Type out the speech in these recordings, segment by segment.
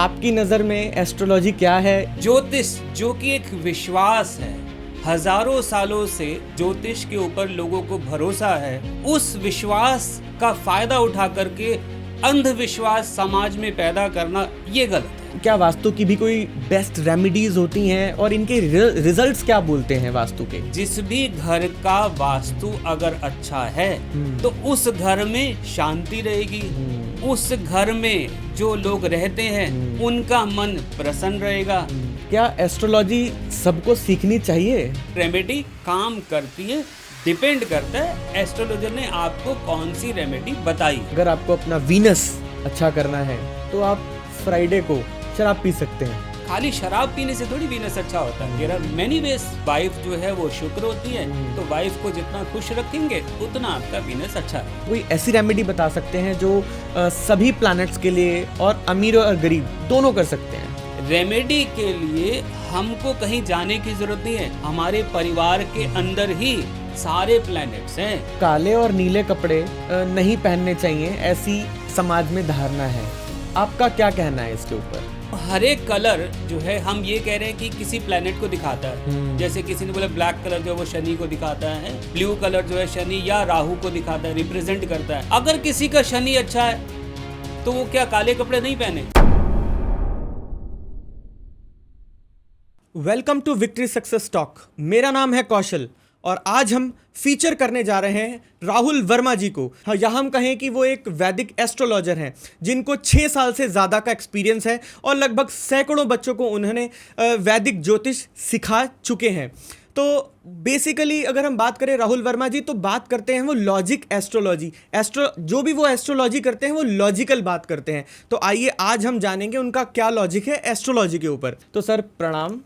आपकी नज़र में एस्ट्रोलॉजी क्या है? ज्योतिष जो कि एक विश्वास है, हजारों सालों से ज्योतिष के ऊपर लोगों को भरोसा है। उस विश्वास का फायदा उठा करके अंधविश्वास समाज में पैदा करना ये गलत है। क्या वास्तु की भी कोई बेस्ट रेमेडीज होती हैं और इनके रिजल्ट्स क्या बोलते हैं वास्तु के? जिस भी घर का वास्तु अगर अच्छा है तो उस घर में शांति रहेगी, उस घर में जो लोग रहते हैं उनका मन प्रसन्न रहेगा। क्या एस्ट्रोलॉजी सबको सीखनी चाहिए? रेमेडी काम करती है, डिपेंड करता है एस्ट्रोलॉजर ने आपको कौन सी रेमेडी बताई। अगर आपको अपना वीनस अच्छा करना है तो आप फ्राइडे को शराब पी सकते हैं। खाली शराब पीने से थोड़ी वीनस अच्छा होता है। There are many ways. Wife जो है वो शुक्र होती है, तो वाइफ को जितना खुश रखेंगे उतना आपका वीनस अच्छा है। कोई ऐसी रेमेडी बता सकते हैं जो सभी प्लैनेट्स के लिए और अमीर और गरीब दोनों कर सकते हैं? रेमेडी के लिए हमको कहीं जाने की जरूरत नहीं है, हमारे परिवार के अंदर ही सारे प्लैनेट्स हैं। काले और नीले कपड़े नहीं पहनने चाहिए, ऐसी समाज में धारणा है। आपका क्या कहना है इसके ऊपर? हर एक कलर जो है हम ये कह रहे हैं कि किसी प्लैनेट को दिखाता है। जैसे किसी ने बोला ब्लैक कलर जो है वो शनि को दिखाता है, ब्लू कलर जो है शनि या राहु को दिखाता है, रिप्रेजेंट करता है। अगर किसी का शनि अच्छा है तो वो क्या काले कपड़े नहीं पहने? Welcome to victory success talk. मेरा नाम है कौशल और आज हम फीचर करने जा रहे हैं राहुल वर्मा जी को। या हम कहें कि वो एक वैदिक एस्ट्रोलॉजर हैं जिनको 6 साल से ज़्यादा का एक्सपीरियंस है और लगभग सैकड़ों बच्चों को उन्होंने वैदिक ज्योतिष सिखा चुके हैं। तो बेसिकली अगर हम बात करें राहुल वर्मा जी, तो बात करते हैं वो लॉजिक एस्ट्रोलॉजी। जो भी वो एस्ट्रोलॉजी करते हैं वो लॉजिकल बात करते हैं। तो आइए आज हम जानेंगे उनका क्या लॉजिक है एस्ट्रोलॉजी के ऊपर। तो सर प्रणाम।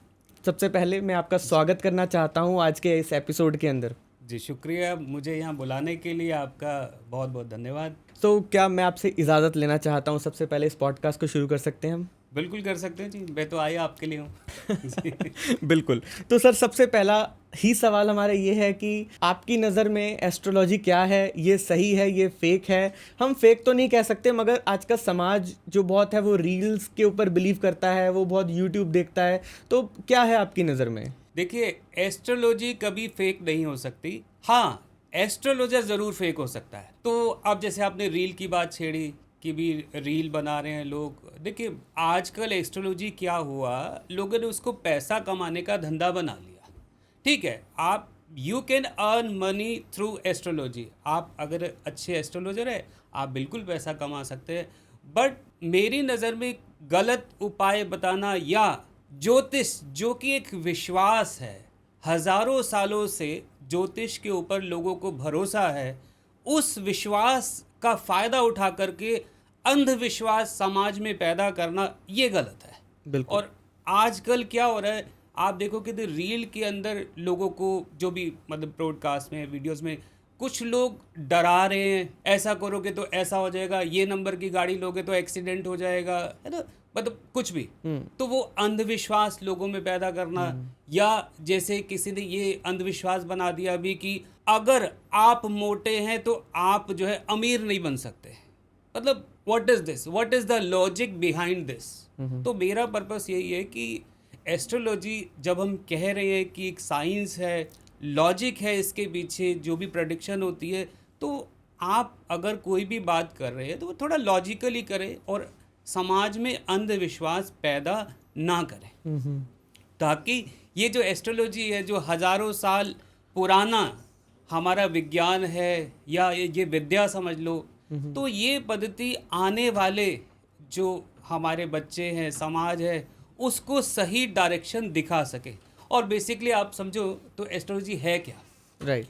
सबसे पहले मैं आपका स्वागत करना चाहता हूं आज के इस एपिसोड के अंदर। जी शुक्रिया, मुझे यहाँ बुलाने के लिए आपका बहुत बहुत धन्यवाद। तो क्या मैं आपसे इजाज़त लेना चाहता हूं, सबसे पहले इस पॉडकास्ट को शुरू कर सकते हैं हम? बिल्कुल कर सकते हैं जी, मैं तो आया आपके लिए हूँ। बिल्कुल। तो सर सबसे पहला ही सवाल हमारा ये है कि आपकी नज़र में एस्ट्रोलॉजी क्या है? ये सही है, ये फेक है? हम फेक तो नहीं कह सकते, मगर आज का समाज जो बहुत है वो रील्स के ऊपर बिलीव करता है, वो बहुत यूट्यूब देखता है। तो क्या है आपकी नज़र में? देखिए, एस्ट्रोलॉजी कभी फेक नहीं हो सकती। हाँ, एस्ट्रोलॉजर ज़रूर फेक हो सकता है। तो अब जैसे आपने रील की बात छेड़ी कि भी रील बना रहे हैं लोग। देखिए, आजकल एस्ट्रोलॉजी क्या हुआ, लोगों ने उसको पैसा कमाने का धंधा बना लिया। ठीक है, आप you can earn money through astrology. आप अगर अच्छे एस्ट्रोलॉजर है आप बिल्कुल पैसा कमा सकते हैं। बट मेरी नज़र में गलत उपाय बताना या ज्योतिष जो कि एक विश्वास है, हजारों सालों से ज्योतिष के ऊपर लोगों को भरोसा है, उस विश्वास का फायदा उठा करके अंधविश्वास समाज में पैदा करना ये गलत है। बिल्कुल। और आजकल क्या हो रहा है, आप देखो कि रील के अंदर लोगों को जो भी मतलब ब्रॉडकास्ट में वीडियोस में कुछ लोग डरा रहे हैं, ऐसा करोगे तो ऐसा हो जाएगा, ये नंबर की गाड़ी लोगे तो एक्सीडेंट हो जाएगा, है ना, मतलब कुछ भी। तो वो अंधविश्वास लोगों में पैदा करना, या जैसे किसी ने ये अंधविश्वास बना दिया अभी कि अगर आप मोटे हैं तो आप जो है अमीर नहीं बन सकते। मतलब what is this, what is the logic behind this? तो मेरा पर्पस यही है कि एस्ट्रोलॉजी जब हम कह रहे हैं कि एक साइंस है, लॉजिक है इसके पीछे, जो भी प्रेडिक्शन होती है, तो आप अगर कोई भी बात कर रहे हैं तो वो थोड़ा लॉजिकली करें और समाज में अंधविश्वास पैदा ना करें, ताकि ये जो एस्ट्रोलॉजी है, जो हजारों साल पुराना हमारा विज्ञान है या ये विद्या समझ लो, तो ये पद्धति आने वाले जो हमारे बच्चे हैं, समाज है, उसको सही डायरेक्शन दिखा सके। और बेसिकली आप समझो तो एस्ट्रोलॉजी है क्या? राइट।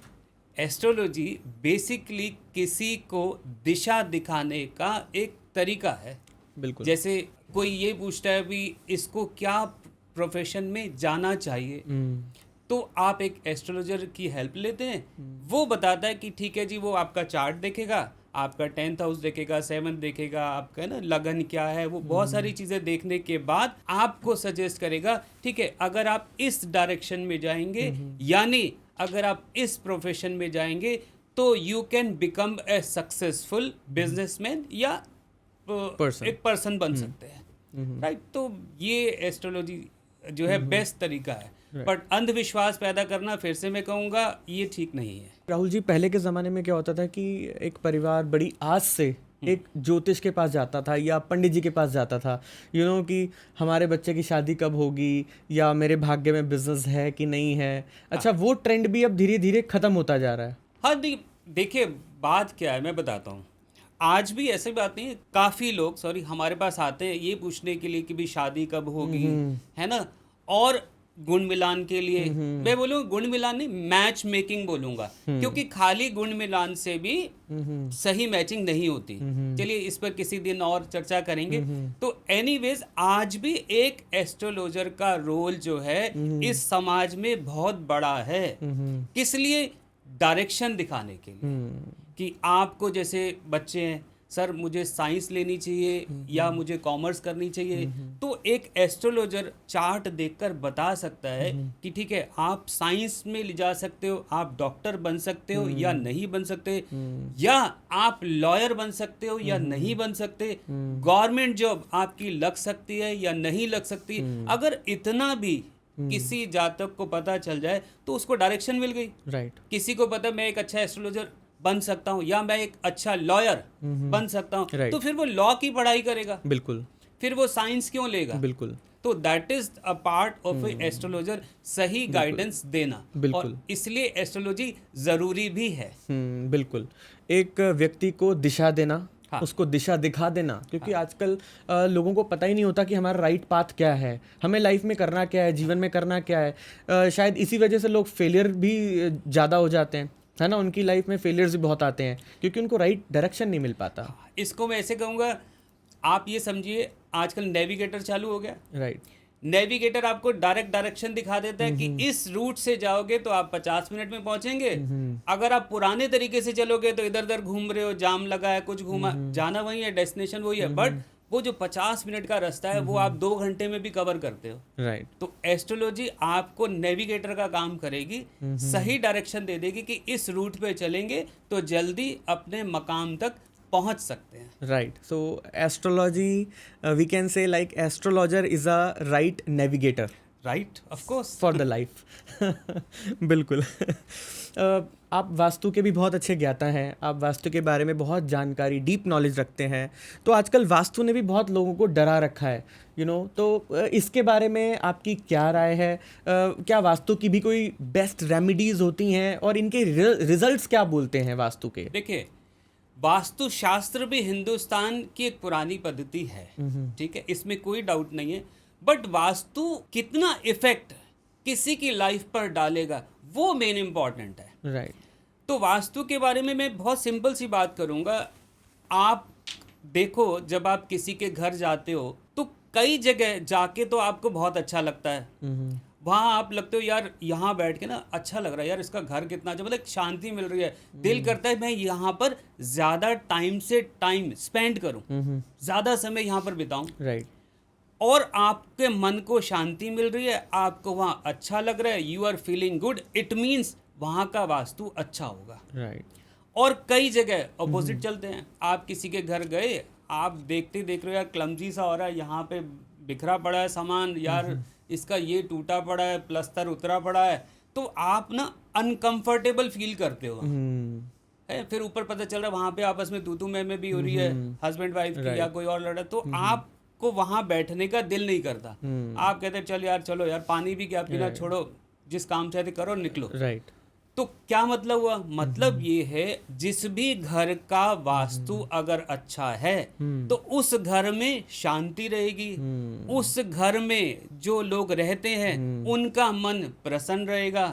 एस्ट्रोलॉजी बेसिकली किसी को दिशा दिखाने का एक तरीका है। बिल्कुल। जैसे कोई ये पूछता है भी इसको क्या प्रोफेशन में जाना चाहिए, तो आप एक एस्ट्रोलॉजर की हेल्प लेते हैं। वो बताता है कि ठीक है जी, वो आपका चार्ट देखेगा, आपका 10th हाउस देखेगा, 7th देखेगा, आपका ना लगन क्या है, वो बहुत सारी चीज़ें देखने के बाद आपको सजेस्ट करेगा, ठीक है अगर आप इस डायरेक्शन में जाएंगे, यानी अगर आप इस प्रोफेशन में जाएंगे तो you can become a successful businessman या एक पर्सन बन सकते हैं। राइट। तो ये एस्ट्रोलॉजी जो है बेस्ट तरीका है, बट अंधविश्वास पैदा करना, फिर से मैं कहूँगा, ये ठीक नहीं है। राहुल जी, पहले के ज़माने में क्या होता था कि एक परिवार बड़ी आस से एक ज्योतिष के पास जाता था या पंडित जी के पास जाता था, कि हमारे बच्चे की शादी कब होगी, या मेरे भाग्य में बिजनेस है कि नहीं है। अच्छा, वो ट्रेंड भी अब धीरे धीरे ख़त्म होता जा रहा है। हाँ, देखिए बात क्या है मैं बताता हूँ। आज भी ऐसी बात नहीं है, काफ़ी लोग हमारे पास आते हैं ये पूछने के लिए कि भी शादी कब होगी, है ना, और गुण मिलान के लिए। मैं बोलूँगा गुण मिलान नहीं, मैच मेकिंग बोलूँगा, क्योंकि खाली गुण मिलान से भी सही मैचिंग नहीं होती। चलिए इस पर किसी दिन और चर्चा करेंगे। तो एनीवेज, आज भी एक एस्ट्रोलॉजर का रोल जो है इस समाज में बहुत बड़ा है। किस लिए? डायरेक्शन दिखाने के लिए, कि आपको जैसे बच्चे हैं, सर मुझे साइंस लेनी चाहिए या मुझे कॉमर्स करनी चाहिए, तो एक एस्ट्रोलॉजर चार्ट देखकर बता सकता है कि ठीक है, आप साइंस में ले जा सकते हो, आप डॉक्टर बन सकते हो या नहीं बन सकते, या आप लॉयर बन सकते हो या नहीं बन सकते, गवर्नमेंट जॉब आपकी लग सकती है या नहीं लग सकती। अगर इतना भी किसी जातक को पता चल जाए तो उसको डायरेक्शन मिल गई। राइट। किसी को पता मैं एक अच्छा एस्ट्रोलॉजर बन सकता हूँ या मैं एक अच्छा लॉयर बन सकता हूँ, तो फिर वो लॉ की पढ़ाई करेगा। बिल्कुल। फिर वो साइंस क्यों लेगा? बिल्कुल। तो that is a part of astrologer, सही गाइडेंस देना। और इसलिए एस्ट्रोलॉजी जरूरी भी है। बिल्कुल। एक व्यक्ति को दिशा देना, उसको दिशा दिखा देना, क्योंकि आजकल लोगों को पता ही नहीं होता कि हमारा राइट पाथ क्या है, हमें लाइफ में करना क्या है, जीवन में करना क्या है। शायद इसी वजह से लोग फेलियर भी ज़्यादा हो जाते हैं, है ना। उनकी लाइफ में फेलियर्स भी बहुत आते हैं क्योंकि उनको राइट डायरेक्शन नहीं मिल पाता। इसको मैं ऐसे कहूँगा, आप ये समझिए आजकल नेविगेटर चालू हो गया। राइट। नेविगेटर आपको डायरेक्ट डायरेक्शन दिखा देता है कि इस रूट से जाओगे तो आप 50 मिनट में पहुंचेंगे। अगर आप पुराने तरीके से चलोगे तो इधर उधर घूम रहे हो, जाम लगा है, कुछ घूमा, जाना वही है, डेस्टिनेशन वही है, बट वो जो 50 मिनट का रास्ता है वो आप 2 घंटे में भी कवर करते हो। राइट। तो एस्ट्रोलॉजी आपको नेविगेटर का काम करेगी, सही डायरेक्शन दे देगी कि इस रूट पे चलेंगे तो जल्दी अपने मकाम तक पहुंच सकते हैं। Right. So astrology, we can say like astrologer is a right navigator. Right, of course, for the life. बिल्कुल। आप वास्तु के भी बहुत अच्छे ज्ञाता हैं, आप वास्तु के बारे में बहुत जानकारी, डीप नॉलेज रखते हैं। तो आजकल वास्तु ने भी बहुत लोगों को डरा रखा है, तो इसके बारे में आपकी क्या राय है? क्या वास्तु की भी कोई बेस्ट रेमेडीज होती हैं और इनके रिजल्ट्स क्या बोलते हैं वास्तु के? देखिए, वास्तु शास्त्र भी हिंदुस्तान की एक पुरानी पद्धति है, ठीक है, इसमें कोई डाउट नहीं है, बट वास्तु कितना इफेक्ट किसी की लाइफ पर डालेगा वो मेन इंपॉर्टेंट है। राइट। तो वास्तु के बारे में मैं बहुत सिंपल सी बात करूंगा। आप देखो, जब आप किसी के घर जाते हो तो कई जगह जाके तो आपको बहुत अच्छा लगता है, वहाँ आप लगते हो यार यहाँ बैठ के ना अच्छा लग रहा है, यार इसका घर कितना अच्छा, मतलब शांति मिल रही है, दिल करता है मैं यहाँ पर ज़्यादा टाइम स्पेंड करूँ, ज़्यादा समय यहाँ पर बिताऊँ। राइट। और आपके मन को शांति मिल रही है, आपको वहाँ अच्छा लग रहा है, you are feeling good, it means वहाँ का वास्तु अच्छा होगा। राइट। और कई जगह अपोजिट चलते हैं। आप किसी के घर गए, आप देख रहे हो यार क्लमजी सा हो रहा है, यहाँ पे बिखरा पड़ा है सामान, यार इसका ये टूटा पड़ा है, प्लस्तर उतरा पड़ा है, तो आप ना अनकंफर्टेबल फील करते हो है। फिर ऊपर पता चल रहा है वहाँ पे आपस में तू मैं भी हो रही है, हस्बैंड वाइफ की, या कोई और लड़ा, तो आपको वहाँ बैठने का दिल नहीं करता। आप कहते चलो यार पानी भी क्या पीना, छोड़ो, जिस काम चाहते करो, निकलो। राइट। तो क्या मतलब हुआ? मतलब ये है, जिस भी घर का वास्तु अगर अच्छा है तो उस घर में शांति रहेगी, उस घर में जो लोग रहते हैं उनका मन प्रसन्न रहेगा,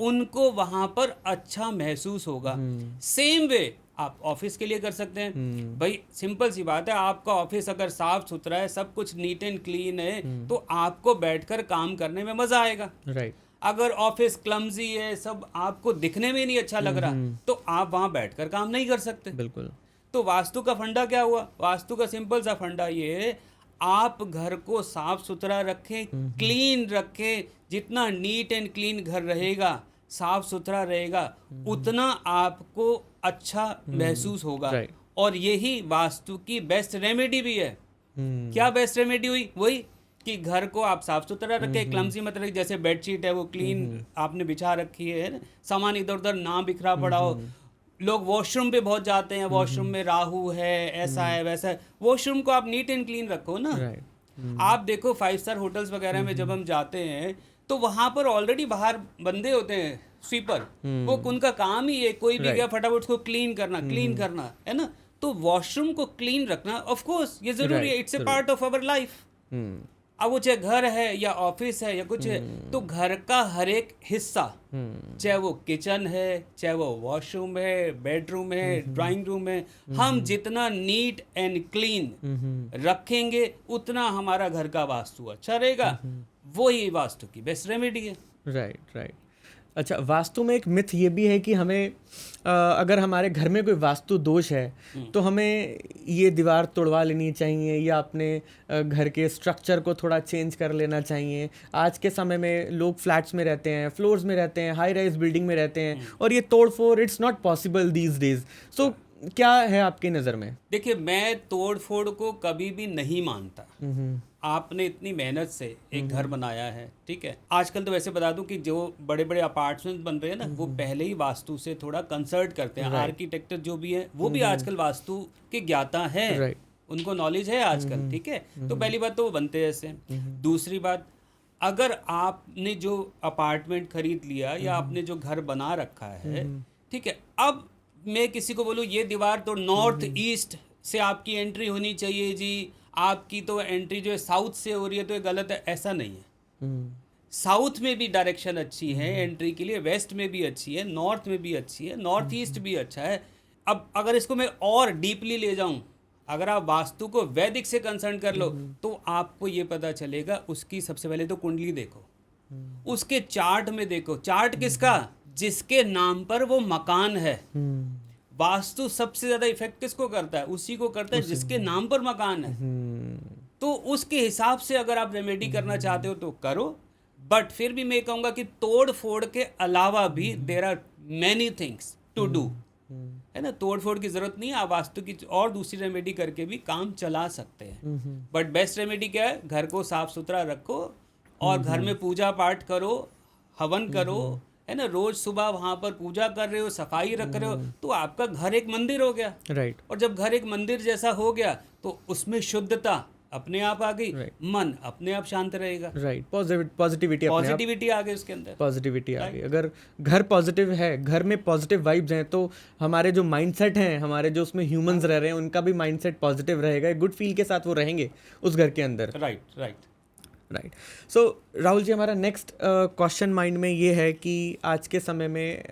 उनको वहां पर अच्छा महसूस होगा। सेम वे आप ऑफिस के लिए कर सकते हैं। भाई सिंपल सी बात है, आपका ऑफिस अगर साफ सुथरा है, सब कुछ नीट एंड क्लीन है, तो आपको बैठकर काम करने में मजा आएगा। राइट। अगर ऑफिस क्लमजी है, सब आपको दिखने में नहीं अच्छा लग रहा, तो आप वहां बैठकर काम नहीं कर सकते। बिल्कुल। तो वास्तु का फंडा क्या हुआ? वास्तु का सिंपल सा फंडा ये है, आप घर को साफ सुथरा रखें, क्लीन रखें। जितना नीट एंड क्लीन घर रहेगा, साफ सुथरा रहेगा, उतना आपको अच्छा महसूस होगा। और यही वास्तु की बेस्ट रेमेडी भी है। क्या बेस्ट रेमेडी हुई? वही कि घर को आप साफ सुथरा रखें, क्लमसी मत रखें, जैसे बेडशीट है वो क्लीन आपने बिछा रखी है ना, सामान इधर उधर ना बिखरा पड़ा हो। लोग वॉशरूम पे बहुत जाते हैं, वॉशरूम में राहू है, ऐसा है वैसा है, वॉशरूम को आप नीट एंड क्लीन रखो ना। आप देखो 5 स्टार होटल्स वगैरह में जब हम जाते हैं तो वहां पर ऑलरेडी बाहर बंदे होते हैं, स्वीपर, वो उनका काम ही है, कोई भी गया फटाफट उसको क्लीन करना है ना। तो वॉशरूम को क्लीन रखना ऑफ कोर्स ये जरूरी है, it's a part of our life. अब वो चाहे घर है या ऑफिस है या कुछ है, तो घर का हर एक हिस्सा, चाहे वो किचन है, चाहे वो वॉशरूम है, बेडरूम है, ड्राइंग रूम है, हम जितना नीट एंड क्लीन रखेंगे उतना हमारा घर का वास्तु अच्छा रहेगा। वही वास्तु की बेस्ट रेमेडी है। राइट। अच्छा, वास्तु में एक मिथ ये भी है कि हमें अगर हमारे घर में कोई वास्तु दोष है तो हमें ये दीवार तोड़वा लेनी चाहिए या अपने घर के स्ट्रक्चर को थोड़ा चेंज कर लेना चाहिए। आज के समय में लोग फ्लैट्स में रहते हैं, फ्लोर्स में रहते हैं, हाई राइज बिल्डिंग में रहते हैं, और ये तोड़ फोड़ it's not possible these days. So क्या है आपकी नज़र में? देखिए, मैं तोड़ फोड़ को कभी भी नहीं मानता। आपने इतनी मेहनत से एक घर बनाया है, ठीक है। आजकल तो वैसे बता दूं कि जो बड़े बड़े अपार्टमेंट बन रहे हैं ना, वो पहले ही वास्तु से थोड़ा कंसल्ट करते हैं। आर्किटेक्टर जो भी है वो भी आजकल वास्तु के ज्ञाता है, उनको नॉलेज है आजकल, ठीक है। तो पहली बात तो वो बनते हैं ऐसे। दूसरी बात, अगर आपने जो अपार्टमेंट खरीद लिया या आपने जो घर बना रखा है, ठीक है, अब मैं किसी को बोलूँ ये दीवार तो नॉर्थ ईस्ट से आपकी एंट्री होनी चाहिए जी, आपकी तो एंट्री जो है साउथ से हो रही है तो ये गलत है, ऐसा नहीं है। साउथ में भी डायरेक्शन अच्छी है एंट्री के लिए, वेस्ट में भी अच्छी है, नॉर्थ में भी अच्छी है, नॉर्थ ईस्ट भी अच्छा है। अब अगर इसको मैं और डीपली ले जाऊं, अगर आप वास्तु को वैदिक से कंसर्न कर लो तो आपको ये पता चलेगा, उसकी सबसे पहले तो कुंडली देखो, उसके चार्ट में देखो। चार्ट किसका? जिसके नाम पर वो मकान है। वास्तु सबसे ज्यादा इफेक्ट किसको करता है? उसी को करता है जिसके नाम पर मकान है। तो उसके हिसाब से अगर आप रेमेडी करना चाहते हो तो करो, बट फिर भी मैं कहूँगा कि तोड़ फोड़ के अलावा भी there are many things to do, है ना। तोड़ फोड़ की जरूरत नहीं है, आप वास्तु की और दूसरी रेमेडी करके भी काम चला सकते हैं। बट बेस्ट रेमेडी क्या है? घर को साफ सुथरा रखो और घर में पूजा पाठ करो, हवन करो, है ना। रोज सुबह वहां पर पूजा कर रहे हो, सफाई रख रहे हो, तो आपका घर एक मंदिर हो गया। राइट। और जब घर एक मंदिर जैसा हो गया तो उसमें शुद्धता अपने आप आ गई, मन अपने आप शांत रहेगा। राइट। पॉजिटिविटी आ गई उसके अंदर, पॉजिटिविटी आ गई। अगर घर पॉजिटिव है, घर में पॉजिटिव वाइब्स हैं, तो हमारे जो माइंडसेट हैं, हमारे जो उसमें ह्यूमंस रह रहे हैं, उनका भी माइंडसेट पॉजिटिव रहेगा, गुड फील के साथ वो रहेंगे उस घर के अंदर। राइट। सो राहुल जी, हमारा नेक्स्ट क्वेश्चन माइंड में ये है कि आज के समय में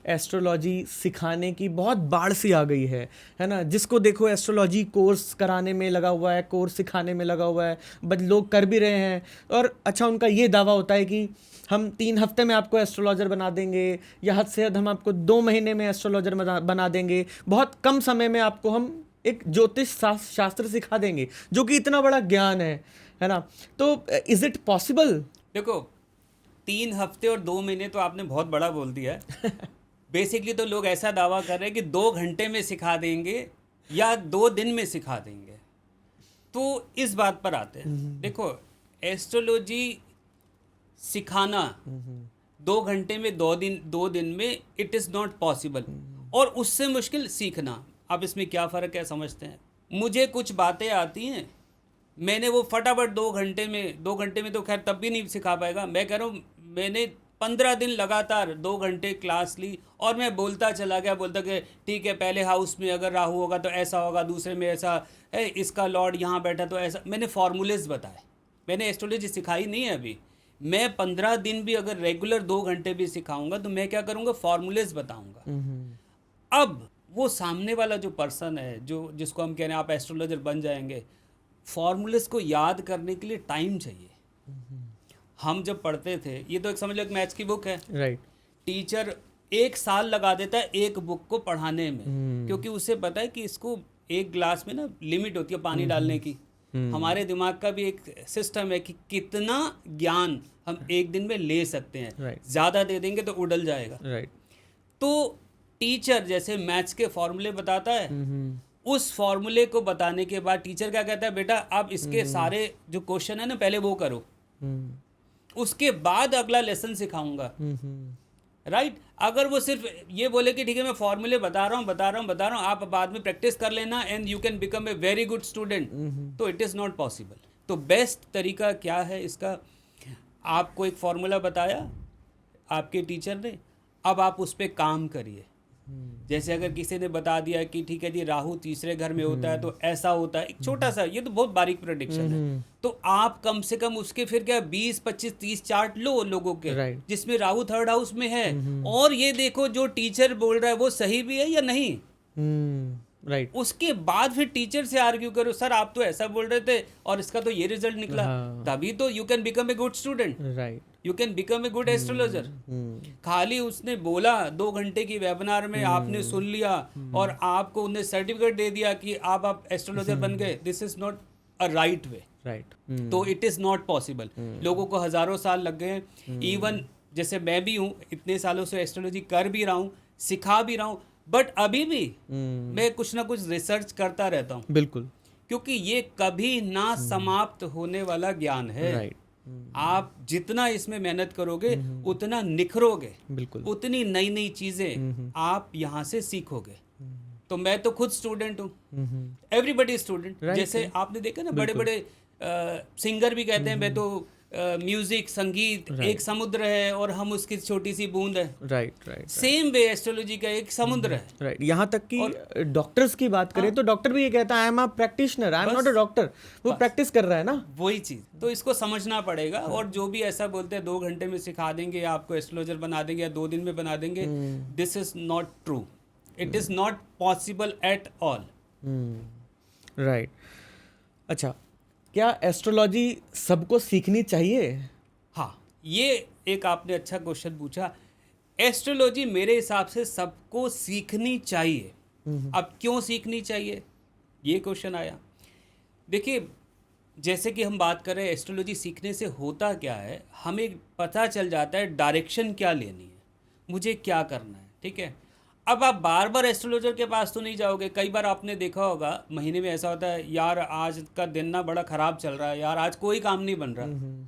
एस्ट्रोलॉजी सिखाने की बहुत बाढ़ सी आ गई है ना। जिसको देखो एस्ट्रोलॉजी कोर्स कराने में लगा हुआ है, कोर्स सिखाने में लगा हुआ है, बट लोग कर भी रहे हैं। और अच्छा, उनका ये दावा होता है कि हम 3 हफ्ते में आपको एस्ट्रोलॉजर बना देंगे, या हद से हद हम आपको 2 महीने में एस्ट्रोलॉजर बना देंगे, बहुत कम समय में आपको हम एक ज्योतिष शास्त्र सिखा देंगे, जो कि इतना बड़ा ज्ञान है ना। तो इज इट पॉसिबल? देखो, 3 हफ्ते और 2 महीने तो आपने बहुत बड़ा बोल दिया है। बेसिकली तो लोग ऐसा दावा कर रहे हैं कि 2 घंटे में सिखा देंगे या 2 दिन में सिखा देंगे। तो इस बात पर आते हैं। देखो, एस्ट्रोलॉजी सिखाना 2 घंटे में 2 दिन में इट इज़ नॉट पॉसिबल, और उससे मुश्किल सीखना। अब इसमें क्या फ़र्क है समझते हैं। मुझे कुछ बातें आती हैं, मैंने वो फटाफट 2 घंटे में तो खैर तब भी नहीं सिखा पाएगा। मैं कह रहा हूँ, मैंने 15 दिन लगातार 2 घंटे क्लास ली और मैं बोलता चला गया, ठीक है, पहले हाउस में अगर राहु होगा तो ऐसा होगा, दूसरे में ऐसा है, इसका लॉर्ड यहाँ बैठा तो ऐसा। मैंने फार्मूलेज बताए, मैंने एस्ट्रोलॉजी सिखाई नहीं है अभी। मैं 15 दिन भी अगर रेगुलर 2 घंटे भी सिखाऊंगा तो मैं क्या करूँगा, फार्मूलेज बताऊँगा। अब वो सामने वाला जो पर्सन है, जिसको हम कह रहे हैं आप एस्ट्रोलॉजर बन जाएंगे, फॉर्मूलेस को याद करने के लिए टाइम चाहिए। हम जब पढ़ते थे, ये तो एक समझ लो एक मैथ्स की बुक है, राइट। टीचर 1 साल लगा देता है एक बुक को पढ़ाने में, क्योंकि उसे पता है कि इसको एक ग्लास में ना लिमिट होती है पानी डालने की। हमारे दिमाग का भी एक सिस्टम है कि कितना ज्ञान हम एक दिन में ले सकते हैं, ज़्यादा दे देंगे तो उड़ल जाएगा। तो टीचर जैसे मैथ्स के फॉर्मूले बताता है, उस फॉर्मूले को बताने के बाद टीचर क्या कहता है, बेटा अब इसके सारे जो क्वेश्चन है ना पहले वो करो, उसके बाद अगला लेसन सिखाऊंगा। राइट अगर वो सिर्फ ये बोले कि ठीक है मैं फॉर्मूले बता रहा हूँ आप बाद में प्रैक्टिस कर लेना and you can become a very good student, तो इट इज़ नॉट पॉसिबल। तो बेस्ट तरीका क्या है इसका, आपको एक फॉर्मूला बताया आपके टीचर ने, अब आप उस पर काम करिए। जैसे अगर किसी ने बता दिया कि ठीक है जी राहु तीसरे घर में होता है तो ऐसा होता है, एक छोटा सा, ये तो बहुत बारीक प्रेडिक्शन है, तो आप कम से कम उसके फिर क्या 20 25 30 चार्ट लो लोगों के जिसमें राहु थर्ड हाउस में है, और ये देखो जो टीचर बोल रहा है वो सही भी है या नहीं। राइट उसके बाद फिर टीचर से आर्ग्यू करो, सर आप तो ऐसा बोल रहे थे और इसका तो ये रिजल्ट निकला, तभी तो you can become a good student, right you can become a good astrologer. खाली उसने बोला 2 घंटे की वेबिनार में आपने सुन लिया और आपको उन्हें सर्टिफिकेट दे दिया कि आप एस्ट्रोलॉजर बन गए, this is not a right way. Right तो इट इज़ नॉट पॉसिबल। लोगों को हज़ारों साल लग गए हैं, इवन जैसे मैं भी हूँ इतने सालों से एस्ट्रोलॉजी कर भी रहा हूँ, सिखा भी रहा हूँ, बट अभी भी मैं कुछ ना कुछ रिसर्च करता रहता हूँ। बिल्कुल, क्योंकि ये कभी ना समाप्त होने वाला ज्ञान है। राइट आप जितना इसमें मेहनत करोगे उतना निखरोगे, बिल्कुल, उतनी नई नई चीज़ें आप यहाँ से सीखोगे। तो मैं तो खुद स्टूडेंट हूँ, एवरीबडी स्टूडेंट। जैसे आपने देखा ना बड़े बड़े सिंगर भी कहते हैं मैं तो म्यूजिक संगीत एक समुद्र है और हम उसकी छोटी सी बूंद है। राइट सेम वे एस्ट्रोलॉजी का एक समुद्र है। राइट यहाँ तक कि डॉक्टर्स की बात करें तो डॉक्टर भी ये कहता है I am a practitioner, I am not a doctor, वो प्रैक्टिस कर रहा है ना, वही चीज़। तो इसको समझना पड़ेगा। और जो भी ऐसा बोलते हैं 2 घंटे में सिखा देंगे आपको एस्ट्रोलॉजर बना देंगे या 2 दिन में बना देंगे, this is not true, it is not possible at all. Right अच्छा, क्या एस्ट्रोलॉजी सबको सीखनी चाहिए? हाँ, ये एक आपने अच्छा क्वेश्चन पूछा। एस्ट्रोलॉजी मेरे हिसाब से सबको सीखनी चाहिए। अब क्यों सीखनी चाहिए ये क्वेश्चन आया। देखिए जैसे कि हम बात कर रहे हैं एस्ट्रोलॉजी सीखने से होता क्या है, हमें पता चल जाता है डायरेक्शन क्या लेनी है, मुझे क्या करना है। ठीक है, अब आप बार बार एस्ट्रोलॉजर के पास तो नहीं जाओगे। कई बार आपने देखा होगा महीने में ऐसा होता है, यार आज का दिन ना बड़ा ख़राब चल रहा है, यार आज कोई काम नहीं बन रहा।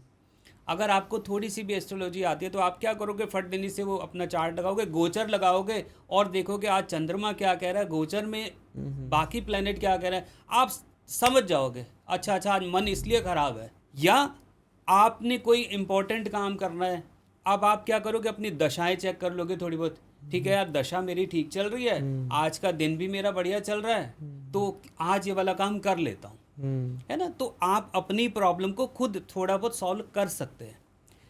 अगर आपको थोड़ी सी भी एस्ट्रोलॉजी आती है तो आप क्या करोगे, फट देनी से वो अपना चार्ट लगाओगे, गोचर लगाओगे और देखोगे आज चंद्रमा क्या कह रहा है, गोचर में बाकी प्लैनेट क्या कह रहा है, आप समझ जाओगे अच्छा आज मन इसलिए ख़राब है। या आपने कोई इम्पोर्टेंट काम करना है, अब आप क्या करोगे, अपनी दशाएं चेक कर लोगे थोड़ी बहुत। ठीक है यार दशा मेरी ठीक चल रही है, आज का दिन भी मेरा बढ़िया चल रहा है, तो आज ये वाला काम कर लेता हूँ, है ना। तो आप अपनी प्रॉब्लम को खुद थोड़ा बहुत सॉल्व कर सकते हैं।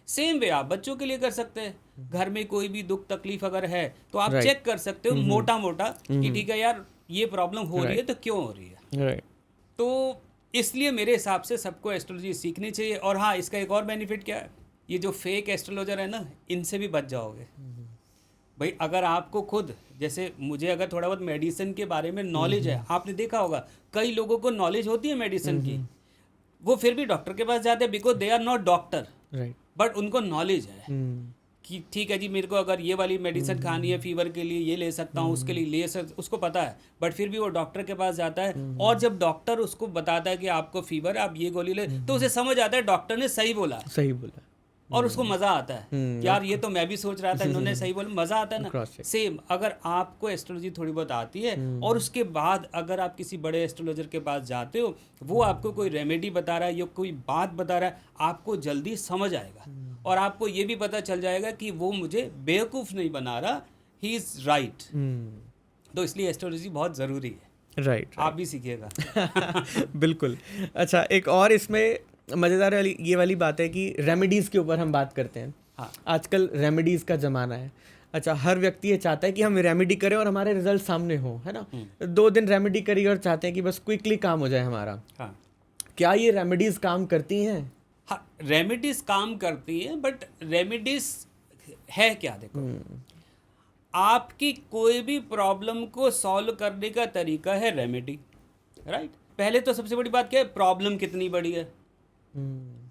सेम वे आप बच्चों के लिए कर सकते हैं। घर में कोई भी दुख तकलीफ अगर है तो आप चेक कर सकते हो मोटा मोटा कि ठीक है यार ये प्रॉब्लम हो रही है तो क्यों हो रही है। तो इसलिए मेरे हिसाब से सबको एस्ट्रोलॉजी सीखनी चाहिए। और हाँ, इसका एक और बेनिफिट क्या है, ये जो फेक एस्ट्रोलॉजर है ना, इनसे भी बच जाओगे भाई। अगर आपको खुद, जैसे मुझे अगर थोड़ा बहुत मेडिसिन के बारे में नॉलेज है, आपने देखा होगा कई लोगों को नॉलेज होती है मेडिसिन की, वो फिर भी डॉक्टर के पास जाते हैं because they are not doctor, but उनको नॉलेज है कि ठीक है जी मेरे को अगर ये वाली मेडिसिन खानी है फीवर के लिए ये ले सकता हूँ, उसके लिए ले सकता, उसको पता है, बट फिर भी वो डॉक्टर के पास जाता है। और जब डॉक्टर उसको बताता है कि आपको फीवर है आप ये गोली ले, तो उसे समझ आता है डॉक्टर ने सही बोला और उसको मज़ा आता है यार ये तो मैं भी सोच रहा था, इन्होंने सही बोला, मज़ा आता है ना। सेम अगर आपको एस्ट्रोलॉजी थोड़ी बहुत आती है और उसके बाद अगर आप किसी बड़े एस्ट्रोलॉजर के पास जाते हो, वो आपको कोई रेमेडी बता रहा है या कोई बात बता रहा है, आपको जल्दी समझ आएगा और आपको ये भी पता चल जाएगा कि वो मुझे बेवकूफ़ नहीं बना रहा, ही इज़ राइट। तो इसलिए एस्ट्रोलॉजी बहुत ज़रूरी है। राइट आप भी सीखिएगा। बिल्कुल। अच्छा, एक और इसमें मज़ेदार वाली ये वाली बात है कि रेमेडीज़ के ऊपर हम बात करते हैं। हाँ, आजकल रेमेडीज़ का ज़माना है। अच्छा, हर व्यक्ति ये चाहता है कि हम रेमेडी करें और हमारे रिजल्ट सामने हो, है ना। 2 दिन रेमेडी करिए और चाहते हैं कि बस क्विकली काम हो जाए हमारा। हाँ, क्या ये रेमेडीज़ काम करती हैं? हाँ, रेमेडीज़ काम करती हैं, बट रेमेडीज़ है क्या, देखो आपकी कोई भी प्रॉब्लम को सॉल्व करने का तरीका है रेमेडी, राइट। पहले तो सबसे बड़ी बात क्या है, प्रॉब्लम कितनी बड़ी है।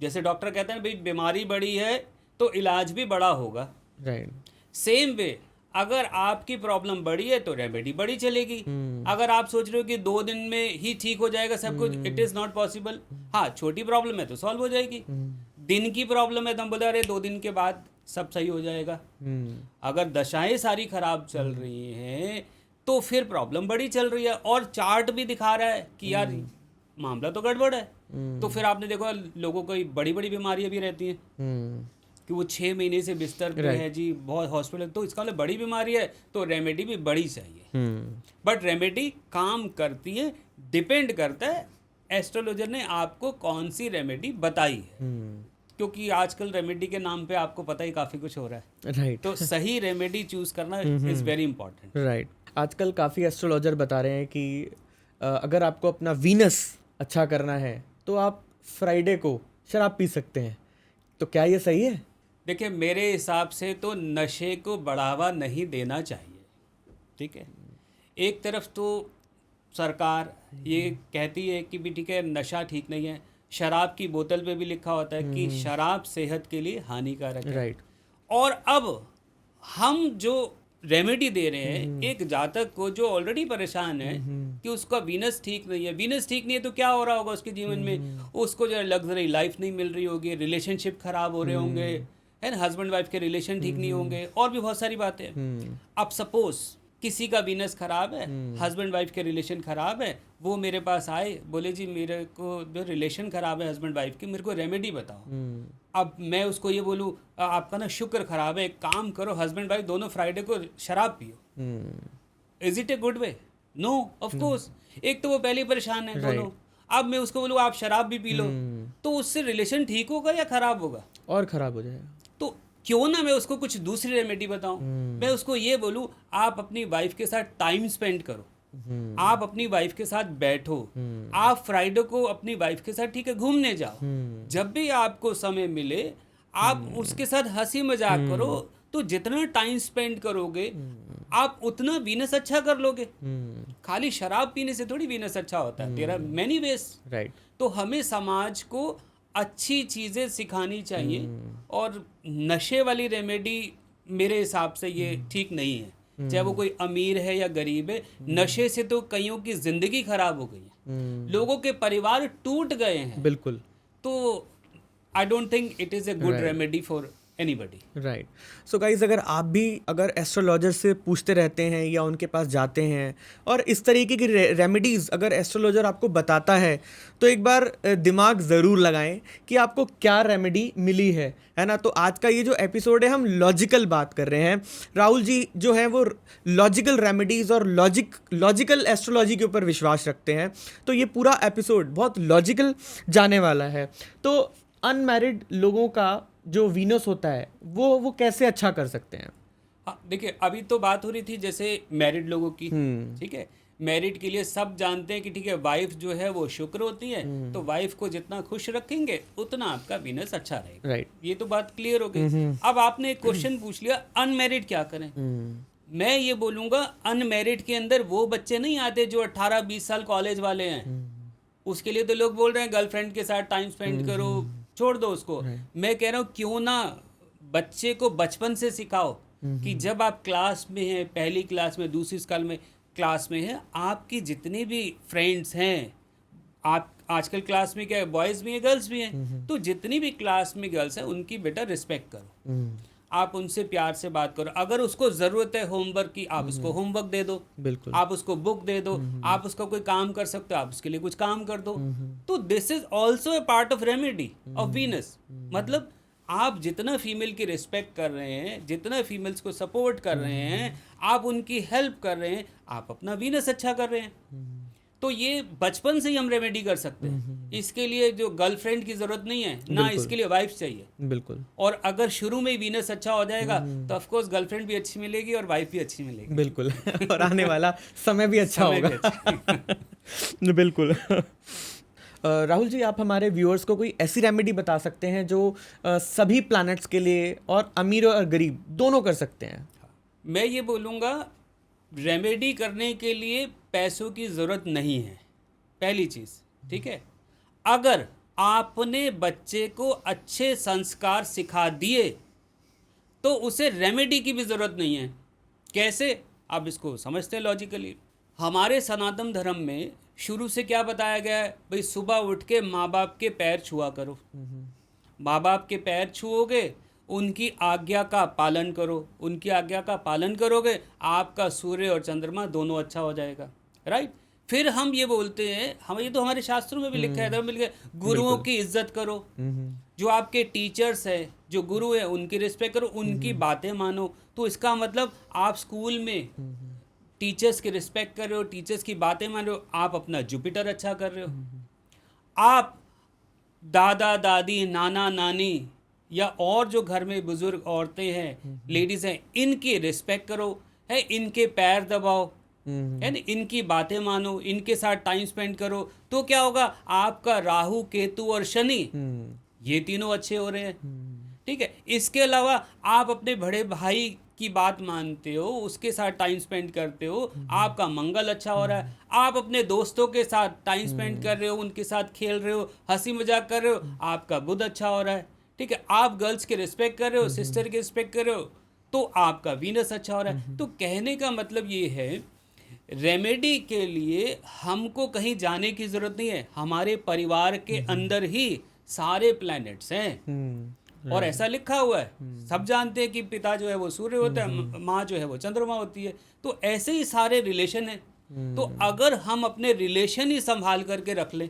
जैसे डॉक्टर कहते हैं भाई बीमारी बड़ी है तो इलाज भी बड़ा होगा, राइट। सेम वे अगर आपकी प्रॉब्लम बड़ी है तो रेमेडी बड़ी चलेगी। अगर आप सोच रहे हो कि 2 दिन में ही ठीक हो जाएगा सब कुछ, इट इज़ नॉट पॉसिबल। हाँ, छोटी प्रॉब्लम है तो सॉल्व हो जाएगी। दिन की प्रॉब्लम है तो हम बोले अरे 2 दिन के बाद सब सही हो जाएगा। अगर दशाएं सारी खराब चल रही हैं तो फिर प्रॉब्लम बड़ी चल रही है और चार्ट भी दिखा रहा है कि यार मामला तो गड़बड़ है। तो फिर आपने देखो लोगों को बड़ी बड़ी बीमारियां भी रहती हैं कि वो 6 महीने से बिस्तर पे है जी, बहुत हॉस्पिटल, तो इसका मतलब बड़ी बीमारी है तो रेमेडी भी बड़ी चाहिए। बट रेमेडी काम करती है, डिपेंड करता है एस्ट्रोलॉजर ने आपको कौन सी रेमेडी बताई है, क्योंकि आजकल रेमेडी के नाम पे आपको पता ही काफ़ी कुछ हो रहा है। राइट। तो सही रेमेडी चूज करना इज़ वेरी इंपॉर्टेंट। राइट। आजकल काफ़ी एस्ट्रोलॉजर बता रहे हैं कि अगर आपको अपना वीनस अच्छा करना है तो आप फ्राइडे को शराब पी सकते हैं, तो क्या ये सही है? देखिए, मेरे हिसाब से तो नशे को बढ़ावा नहीं देना चाहिए, ठीक है। एक तरफ तो सरकार ये कहती है कि भी ठीक है नशा ठीक नहीं है, शराब की बोतल पे भी लिखा होता है कि शराब सेहत के लिए हानिकारक है। राइट। और अब हम जो रेमेडी दे रहे हैं एक जातक को जो ऑलरेडी परेशान है कि उसका वीनस ठीक नहीं है, वीनस ठीक नहीं है तो क्या हो रहा होगा उसके जीवन में, उसको जो है लग्जरी लाइफ नहीं मिल रही होगी, रिलेशनशिप खराब हो रहे होंगे, है ना, हस्बैंड वाइफ के रिलेशन ठीक नहीं होंगे, और भी बहुत सारी बातें। अब सपोज किसी का वीनस खराब है, हस्बैंड वाइफ के रिलेशन खराब है, वो मेरे पास आए, बोले जी मेरे को जो रिलेशन खराब है हस्बैंड वाइफ की, मेरे को रेमेडी बताओ। अब मैं उसको ये बोलूँ आपका ना शुक्र खराब है, एक काम करो हस्बैंड वाइफ दोनों फ्राइडे को शराब पियो। Is it a good way? No, of course. एक तो वो पहले परेशान है दोनों, अब मैं उसको बोलूँ आप शराब भी पी लो, तो उससे रिलेशन ठीक होगा या खराब होगा? और खराब हो जाएगा। तो क्यों ना मैं उसको कुछ दूसरी रेमेडी बताऊं। मैं उसको ये बोलूं आप अपनी वाइफ के साथ टाइम स्पेंड करो, आप अपनी वाइफ के साथ बैठो, आप फ्राइडे को अपनी वाइफ के साथ ठीक है घूमने जाओ, जब भी आपको समय मिले आप उसके साथ हंसी मजाक करो, तो जितना टाइम स्पेंड करोगे आप उतना वीनस अच्छा कर लोगे। खाली शराब पीने से थोड़ी वीनस अच्छा होता है, तेरा मैनी वेज। राइट। तो हमें समाज को अच्छी चीज़ें सिखानी चाहिए, और नशे वाली रेमेडी मेरे हिसाब से ये ठीक नहीं है, चाहे वो कोई अमीर है या गरीब है। नशे से तो कईयों की ज़िंदगी खराब हो गई है, लोगों के परिवार टूट गए हैं। बिल्कुल। तो I don't think it is a good remedy for anybody. Right. So guys, अगर एस्ट्रोलॉजर से पूछते रहते हैं या उनके पास जाते हैं और इस तरीके की रेमेडीज़ अगर एस्ट्रोलॉजर आपको बताता है, तो एक बार दिमाग ज़रूर लगाएं कि आपको क्या रेमेडी मिली है ना। तो आज का ये जो एपिसोड है हम लॉजिकल बात कर रहे हैं। राहुल जी जो हैं वो लॉजिकल रेमेडीज़ और लॉजिकल एस्ट्रोलॉजी के ऊपर विश्वास रखते हैं, तो ये पूरा एपिसोड बहुत लॉजिकल जाने वाला है। तो अनमैरिड लोगों का जो वीनस होता है वो कैसे अच्छा कर सकते हैं? हाँ, देखिए अभी तो बात हो रही थी जैसे मैरिड लोगों की, ठीक है। मैरिड के लिए सब जानते हैं कि ठीक है वाइफ जो है वो शुक्र होती है, तो वाइफ को जितना खुश रखेंगे उतना आपका वीनस अच्छा रहेगा। राइट। ये तो बात क्लियर हो गई। अब आपने एक क्वेश्चन पूछ लिया अनमैरिड क्या करें। मैं ये बोलूँगा अनमैरिड के अंदर वो बच्चे नहीं आते जो 18-20 साल कॉलेज वाले हैं, उसके लिए तो लोग बोल रहे हैं गर्लफ्रेंड के साथ टाइम स्पेंड करो, छोड़ दो उसको। मैं कह रहा हूँ क्यों ना बच्चे को बचपन से सिखाओ कि जब आप क्लास में हैं, पहली क्लास में, दूसरी क्लास में हैं, आपकी जितने भी फ्रेंड्स हैं, आप आजकल क्लास में क्या है, बॉयज़ भी हैं गर्ल्स भी हैं, तो जितनी भी क्लास में गर्ल्स हैं उनकी बेटा रिस्पेक्ट करो, आप उनसे प्यार से बात करो। अगर उसको ज़रूरत है होमवर्क की, आप उसको होमवर्क दे दो। बिल्कुल। आप उसको बुक दे दो, आप उसका कोई काम कर सकते हो, आप उसके लिए कुछ काम कर दो। तो this is also a part of remedy of Venus. मतलब आप जितना फीमेल की रिस्पेक्ट कर रहे हैं, जितना फीमेल्स को सपोर्ट कर रहे हैं, आप उनकी हेल्प कर रहे हैं, आप अपना वीनस अच्छा कर रहे हैं। तो ये बचपन से ही हम रेमेडी कर सकते हैं। इसके लिए जो गर्लफ्रेंड की जरूरत नहीं है ना, इसके लिए वाइफ चाहिए। बिल्कुल। और अगर शुरू में ही वीनस अच्छा हो जाएगा तो ऑफ कोर्स गर्लफ्रेंड भी अच्छी मिलेगी और वाइफ भी अच्छी मिलेगी। बिल्कुल। और आने वाला समय भी अच्छा होगा। बिल्कुल। राहुल जी, आप हमारे व्यूअर्स को कोई ऐसी रेमेडी बता सकते हैं जो सभी प्लैनेट्स के लिए और अमीर और गरीब दोनों कर सकते हैं? मैं ये बोलूँगा रेमेडी करने के लिए पैसों की ज़रूरत नहीं है, पहली चीज़, ठीक है। अगर आपने बच्चे को अच्छे संस्कार सिखा दिए तो उसे रेमेडी की भी ज़रूरत नहीं है। कैसे? आप इसको समझते हैं लॉजिकली। हमारे सनातन धर्म में शुरू से क्या बताया गया है भाई, सुबह उठ के माँ बाप के पैर छुआ करो। माँ बाप के पैर छुओगे, उनकी आज्ञा का पालन करो, उनकी आज्ञा का पालन करोगे, आपका सूर्य और चंद्रमा दोनों अच्छा हो जाएगा, राइट। फिर हम ये बोलते हैं, हम ये तो हमारे शास्त्रों में भी लिखा है, धर्म में लिखा है, गुरुओं की इज्जत करो। जो आपके टीचर्स है, जो गुरु है, उनकी रिस्पेक्ट करो, उनकी बातें मानो। तो इसका मतलब आप स्कूल में टीचर्स की रिस्पेक्ट कर रहे हो, टीचर्स की बातें मान रहे हो, आप अपना जुपिटर अच्छा कर रहे हो। आप दादा दादी, नाना नानी या और जो घर में बुजुर्ग औरतें हैं, लेडीज हैं, इनकी रिस्पेक्ट करो, है, इनके पैर दबाओ, है ना, इनकी बातें मानो, इनके साथ टाइम स्पेंड करो। तो क्या होगा, आपका राहु, केतु और शनि ये तीनों अच्छे हो रहे हैं, ठीक है। इसके अलावा आप अपने बड़े भाई की बात मानते हो, उसके साथ टाइम स्पेंड करते हो, आपका मंगल अच्छा हो रहा है। आप अपने दोस्तों के साथ टाइम स्पेंड कर रहे हो, उनके साथ खेल रहे हो, हंसी मजाक कर रहे हो, आपका बुध अच्छा हो रहा है, ठीक है। आप गर्ल्स की रिस्पेक्ट कर रहे हो, सिस्टर की रिस्पेक्ट कर रहे हो, तो आपका वीनस अच्छा हो रहा है। तो कहने का मतलब ये है, रेमेडी के लिए हमको कहीं जाने की जरूरत नहीं है, हमारे परिवार के अंदर ही सारे प्लैनेट्स हैं। और ऐसा लिखा हुआ है, सब जानते हैं कि पिता जो है वो सूर्य होता है, माँ जो है वो चंद्रमा होती है। तो ऐसे ही सारे रिलेशन है। तो अगर हम अपने रिलेशन ही संभाल करके रख लें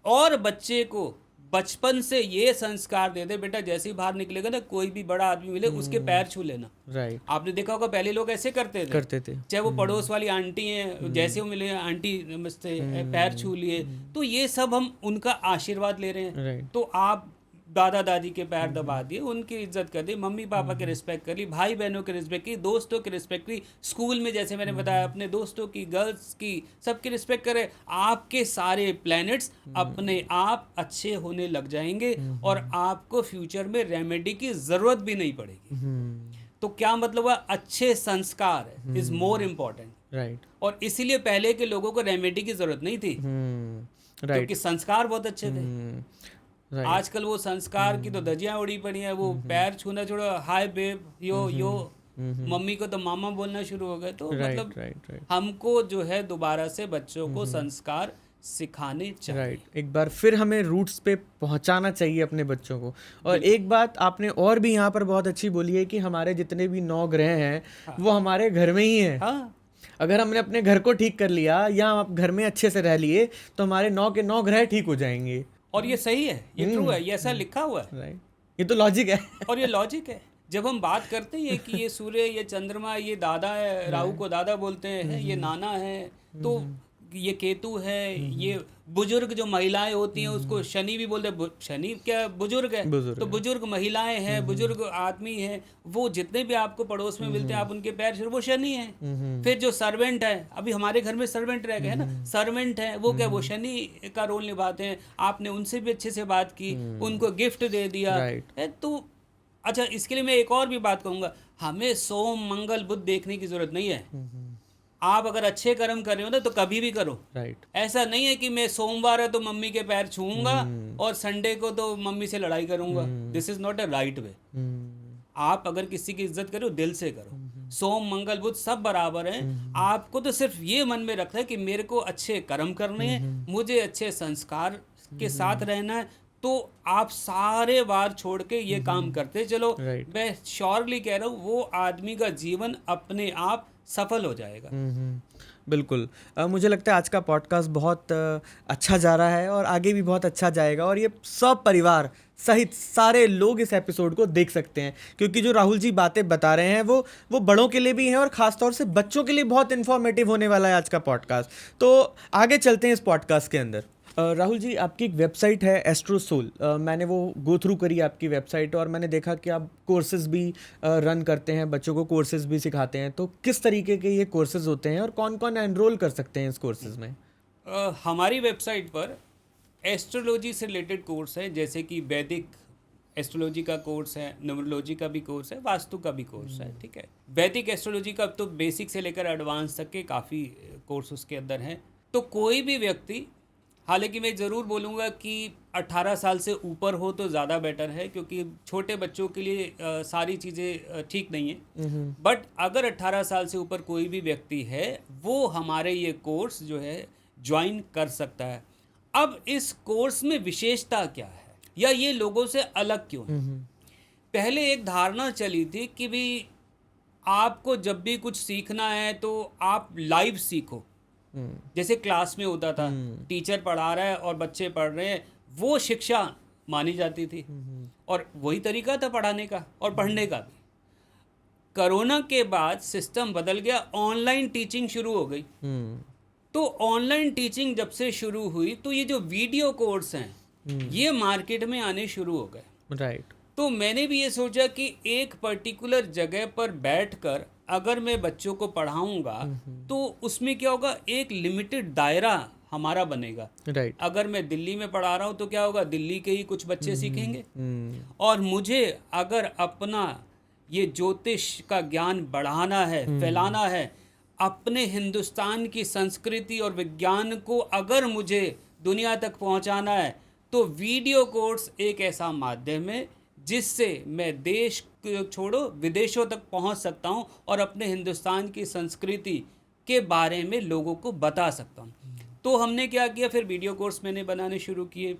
और बच्चे को बचपन से ये संस्कार दे दे, बेटा जैसे ही बाहर निकलेगा ना, कोई भी बड़ा आदमी मिले उसके पैर छू लेना, राइट। आपने देखा होगा पहले लोग ऐसे करते थे। चाहे वो पड़ोस वाली आंटी हैं, जैसे वो मिले, आंटी नमस्ते, पैर छू लिए। तो ये सब हम उनका आशीर्वाद ले रहे हैं। राइट। तो आप दादा दादी के पैर दबा दिए, उनकी इज्जत कर दी, मम्मी पापा की रिस्पेक्ट कर ली, भाई बहनों की रिस्पेक्ट की, दोस्तों की रिस्पेक्ट की, स्कूल में जैसे मैंने बताया अपने दोस्तों की, गर्ल्स की, सबकी रिस्पेक्ट करे, आपके सारे प्लैनेट्स अपने आप अच्छे होने लग जाएंगे और आपको फ्यूचर में रेमेडी की जरूरत भी नहीं पड़ेगी। तो क्या मतलब हुआ, अच्छे संस्कार इज मोर इम्पोर्टेंट, राइट। और इसीलिए पहले के लोगों को रेमेडी की जरूरत नहीं थी, क्योंकि संस्कार बहुत अच्छे थे। आजकल वो संस्कार की तो धज्जियां उड़ी पड़ी हैं, वो पैर छूना छोड़ो, हाय बेब, यो मम्मी को तो मामा बोलना शुरू हो गए। तो मतलब हमको जो है दोबारा से बच्चों को संस्कार सिखाने चाहिए। राइट। एक बार फिर हमें रूट्स पे पहुंचाना चाहिए अपने बच्चों को। और एक बात आपने और भी यहाँ पर बहुत अच्छी बोली है कि हमारे जितने भी 9 ग्रह हैं वो हमारे घर में ही हैं। हाँ। अगर हमने अपने घर को ठीक कर लिया या आप घर में अच्छे से रह लिए तो हमारे 9 के 9 ग्रह ठीक हो जाएंगे। और ये सही है, ये ट्रू है, ये ऐसा लिखा हुआ है। राइट। ये तो लॉजिक है। और ये लॉजिक है। जब हम बात करते हैं कि ये सूर्य, ये चंद्रमा, ये दादा है, राहु को दादा बोलते हैं, ये नाना है, तो ये केतु है, ये बुजुर्ग जो महिलाएं होती हैं उसको शनि भी बोलते हैं। शनि क्या बुजुर्ग है, तो बुजुर्ग महिलाएं हैं, बुजुर्ग आदमी हैं, वो जितने भी आपको पड़ोस में मिलते हैं आप उनके पैर छू, वो शनि है। फिर जो सर्वेंट है, अभी हमारे घर में सर्वेंट रह गए है ना, सर्वेंट है, वो क्या, वो शनि का रोल निभाते हैं। आपने उनसे भी अच्छे से बात की, उनको गिफ्ट दे दिया है। तो अच्छा, इसके लिए मैं एक और भी बात कहूँगा, हमें सोम मंगल बुध देखने की जरूरत नहीं है। आप अगर अच्छे कर्म कर रहे हो ना तो कभी भी करो। राइट। ऐसा नहीं है कि मैं सोमवार है तो मम्मी के पैर छूऊंगा और संडे को तो मम्मी से लड़ाई करूंगा। This is not a right way. आप अगर किसी की इज्जत करो, दिल से करो। सोम मंगल बुध सब बराबर हैं। आपको तो सिर्फ ये मन में रखना है कि मेरे को अच्छे कर्म करने हैं, मुझे अच्छे संस्कार के साथ रहना है। तो आप सारे वार छोड़ के ये काम करते चलो। मैं श्योरली कह रहा हूँ वो आदमी का जीवन अपने आप सफल हो जाएगा। बिल्कुल। मुझे लगता है आज का पॉडकास्ट बहुत अच्छा जा रहा है और आगे भी बहुत अच्छा जाएगा और ये सब परिवार सहित सारे लोग इस एपिसोड को देख सकते हैं, क्योंकि जो राहुल जी बातें बता रहे हैं वो बड़ों के लिए भी हैं और ख़ासतौर से बच्चों के लिए बहुत इन्फॉर्मेटिव होने वाला है आज का पॉडकास्ट। तो आगे चलते हैं इस पॉडकास्ट के अंदर। राहुल जी, आपकी एक वेबसाइट है एस्ट्रोसोल। मैंने वो गो थ्रू करी आपकी वेबसाइट और मैंने देखा कि आप कोर्सेज भी रन करते हैं, बच्चों को कोर्सेज भी सिखाते हैं। तो किस तरीके के ये कोर्सेज होते हैं और कौन कौन एनरोल कर सकते हैं इस कोर्सेज में? हमारी वेबसाइट पर एस्ट्रोलॉजी से रिलेटेड कोर्स है, जैसे कि वैदिक एस्ट्रोलॉजी का कोर्स है, न्यूमरोलॉजी का भी कोर्स है, वास्तु का भी कोर्स है। ठीक है, वैदिक एस्ट्रोलॉजी का तो बेसिक से लेकर एडवांस तक के काफ़ी कोर्स उसके अंदर हैं। तो कोई भी व्यक्ति हालांकि मैं ज़रूर बोलूँगा कि 18 साल से ऊपर हो तो ज़्यादा बेटर है, क्योंकि छोटे बच्चों के लिए सारी चीज़ें ठीक नहीं है। बट अगर 18 साल से ऊपर कोई भी व्यक्ति है वो हमारे ये कोर्स जो है ज्वाइन कर सकता है। अब इस कोर्स में विशेषता क्या है या ये लोगों से अलग क्यों है? पहले एक धारणा चली थी कि भी आपको जब भी कुछ सीखना है तो आप लाइव सीखो, जैसे क्लास में होता था, टीचर पढ़ा रहा है और बच्चे पढ़ रहे हैं, वो शिक्षा मानी जाती थी और वही तरीका था पढ़ाने का और पढ़ने का भी। कोरोना के बाद सिस्टम बदल गया, ऑनलाइन टीचिंग शुरू हो गई। तो ऑनलाइन टीचिंग जब से शुरू हुई तो ये जो वीडियो कोर्स हैं ये मार्केट में आने शुरू हो गए। राइट। तो मैंने भी ये सोचा कि एक पर्टिकुलर जगह पर बैठकर अगर मैं बच्चों को पढ़ाऊंगा तो उसमें क्या होगा, एक लिमिटेड दायरा हमारा बनेगा। राइट। अगर मैं दिल्ली में पढ़ा रहा हूँ तो क्या होगा, दिल्ली के ही कुछ बच्चे सीखेंगे। और मुझे अगर अपना ये ज्योतिष का ज्ञान बढ़ाना है, फैलाना है, अपने हिंदुस्तान की संस्कृति और विज्ञान को अगर मुझे दुनिया तक पहुंचाना है, तो वीडियो कोर्स एक ऐसा माध्यम है जिससे मैं देश छोड़ो विदेशों तक पहुंच सकता हूं और अपने हिंदुस्तान की संस्कृति के बारे में लोगों को बता सकता हूं। तो हमने क्या किया, फिर वीडियो कोर्स मैंने बनाने शुरू किए।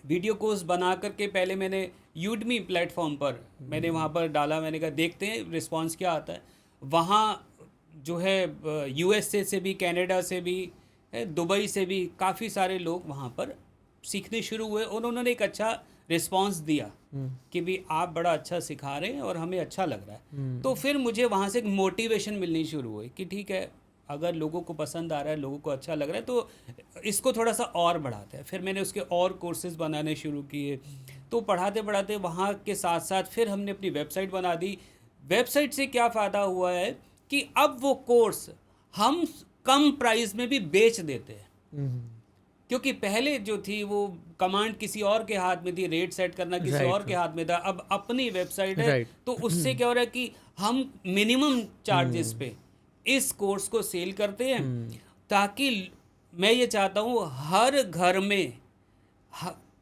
वीडियो कोर्स बना करके पहले मैंने यूडमी प्लेटफॉर्म पर मैंने वहाँ पर डाला। मैंने कहा देखते हैं रिस्पांस क्या आता है। वहाँ जो है यूएसए से भी, कनाडा से भी, दुबई से भी काफ़ी सारे लोग वहाँ पर सीखने शुरू हुए और उन्होंने एक अच्छा रिस्पांस दिया कि भी आप बड़ा अच्छा सिखा रहे हैं और हमें अच्छा लग रहा है। तो फिर मुझे वहाँ से एक मोटिवेशन मिलनी शुरू हुई कि ठीक है, अगर लोगों को पसंद आ रहा है, लोगों को अच्छा लग रहा है, तो इसको थोड़ा सा और बढ़ाते हैं। फिर मैंने उसके और कोर्सेज बनाने शुरू किए। तो पढ़ाते पढ़ाते वहाँ के साथ साथ फिर हमने अपनी वेबसाइट बना दी। वेबसाइट से क्या फ़ायदा हुआ है कि अब वो कोर्स हम कम प्राइस में भी बेच देते हैं। क्योंकि पहले जो थी वो कमांड किसी और के हाथ में थी, रेट सेट करना किसी और के हाथ में था। अब अपनी वेबसाइट है तो उससे क्या हो रहा है कि हम मिनिमम चार्जेस पे इस कोर्स को सेल करते हैं, ताकि मैं ये चाहता हूँ हर घर में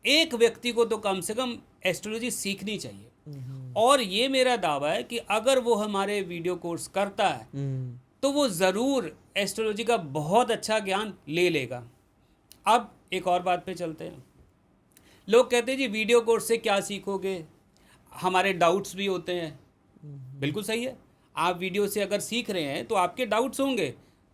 एक व्यक्ति को तो कम से कम एस्ट्रोलॉजी सीखनी चाहिए। और ये मेरा दावा है कि अगर वो हमारे वीडियो कोर्स करता है तो वो ज़रूर एस्ट्रोलॉजी का बहुत अच्छा ज्ञान ले लेगा। अब एक और बात पे चलते हैं। लोग कहते हैं जी वीडियो कोर्स से क्या सीखोगे, हमारे डाउट्स भी होते हैं। बिल्कुल सही है, आप वीडियो से अगर सीख रहे हैं तो आपके डाउट्स होंगे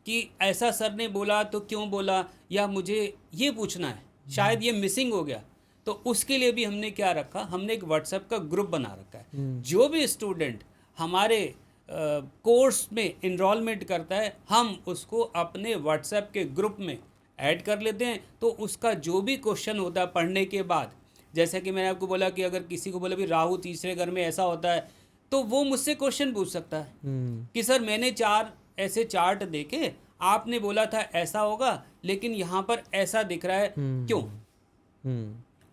कि ऐसा सर ने बोला तो क्यों बोला, या मुझे ये पूछना है, शायद ये मिसिंग हो गया। तो उसके लिए भी हमने क्या रखा, हमने एक व्हाट्सएप का ग्रुप बना रखा है। जो भी स्टूडेंट हमारे कोर्स में इनरोलमेंट करता है, हम उसको अपने व्हाट्सएप के ग्रुप में ऐड कर लेते हैं। तो उसका जो भी क्वेश्चन होता है पढ़ने के बाद, जैसे कि मैंने आपको बोला कि अगर किसी को बोला भी राहु तीसरे घर में ऐसा होता है, तो वो मुझसे क्वेश्चन पूछ सकता है कि सर मैंने 4 ऐसे चार्ट देखे, आपने बोला था ऐसा होगा, लेकिन यहाँ पर ऐसा दिख रहा है, क्यों?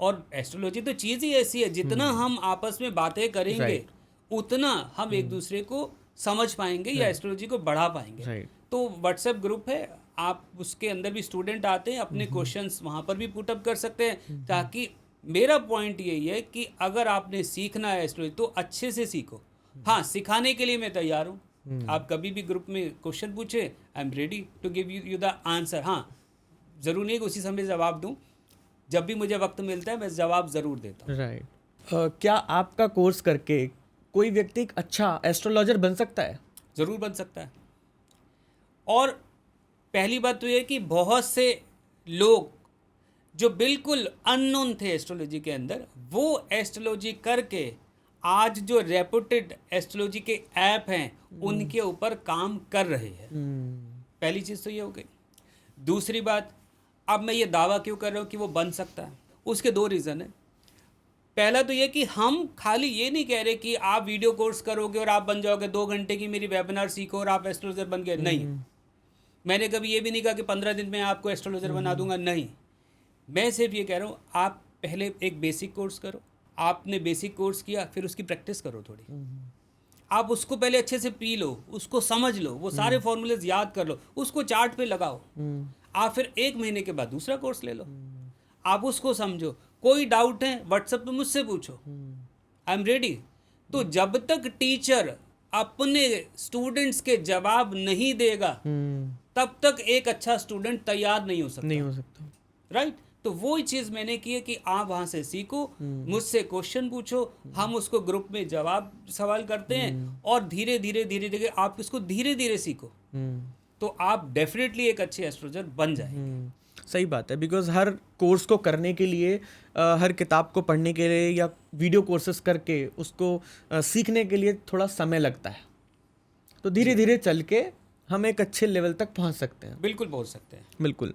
और एस्ट्रोलॉजी तो चीज़ ही ऐसी है, जितना हम आपस में बातें करेंगे उतना हम एक दूसरे को समझ पाएंगे या एस्ट्रोलॉजी को बढ़ा पाएंगे। तो व्हाट्सएप ग्रुप है, आप उसके अंदर भी स्टूडेंट आते हैं, अपने क्वेश्चंस वहाँ पर भी पुटअप कर सकते हैं। ताकि मेरा पॉइंट यही है कि अगर आपने सीखना है एस्ट्रोलॉजी तो अच्छे से सीखो। हाँ, सिखाने के लिए मैं तैयार हूँ। आप कभी भी ग्रुप में क्वेश्चन पूछे, I am ready to give you the answer. हाँ, ज़रूर नहीं कि उसी समय जवाब दूँ, जब भी मुझे वक्त मिलता है मैं जवाब ज़रूर देता हूँ। राइट। क्या आपका कोर्स करके कोई व्यक्ति एक अच्छा एस्ट्रोलॉजर बन सकता है? ज़रूर बन सकता है। और पहली बात तो ये कि बहुत से लोग जो बिल्कुल अननोन थे एस्ट्रोलॉजी के अंदर, वो एस्ट्रोलॉजी करके आज जो रेपुटेड एस्ट्रोलॉजी के ऐप हैं उनके ऊपर काम कर रहे हैं। पहली चीज़ तो ये हो गई। दूसरी बात, अब मैं ये दावा क्यों कर रहा हूँ कि वो बन सकता है, उसके 2 रीज़न है। पहला तो ये कि हम खाली ये नहीं कह रहे कि आप वीडियो कोर्स करोगे और आप बन जाओगे, 2 घंटे की मेरी वेबिनार सीखो और आप एस्ट्रोलॉजर बन गए। नहीं, मैंने कभी ये भी नहीं कहा कि 15 दिन में आपको एस्ट्रोलॉजर बना दूंगा। नहीं, मैं सिर्फ ये कह रहा हूँ आप पहले एक बेसिक कोर्स करो। आपने बेसिक कोर्स किया, फिर उसकी प्रैक्टिस करो थोड़ी। आप उसको पहले अच्छे से पी लो, उसको समझ लो, वो सारे फॉर्मूलेज याद कर लो, उसको चार्ट पे लगाओ। आप फिर 1 महीने के बाद दूसरा कोर्स ले लो, आप उसको समझो, कोई डाउट है व्हाट्सएप पे मुझसे पूछो, आई एम रेडी। तो जब तक टीचर अपने स्टूडेंट्स के जवाब नहीं देगा तब तक एक अच्छा स्टूडेंट तैयार नहीं हो सकता, राइट। तो वो ही चीज़ मैंने की है कि आप वहाँ से सीखो, मुझसे क्वेश्चन पूछो, हम उसको ग्रुप में जवाब सवाल करते हैं और धीरे धीरे आप इसको धीरे धीरे सीखो, तो आप डेफिनेटली एक अच्छे एस्ट्रोलॉजर बन जाएंगे। सही बात है, बिकॉज हर कोर्स को करने के लिए हर किताब को पढ़ने के लिए या वीडियो कोर्सेज करके उसको सीखने के लिए थोड़ा समय लगता है, तो धीरे धीरे चल के हम एक अच्छे लेवल तक पहुंच सकते हैं। बिल्कुल पहुंच सकते हैं। बिल्कुल।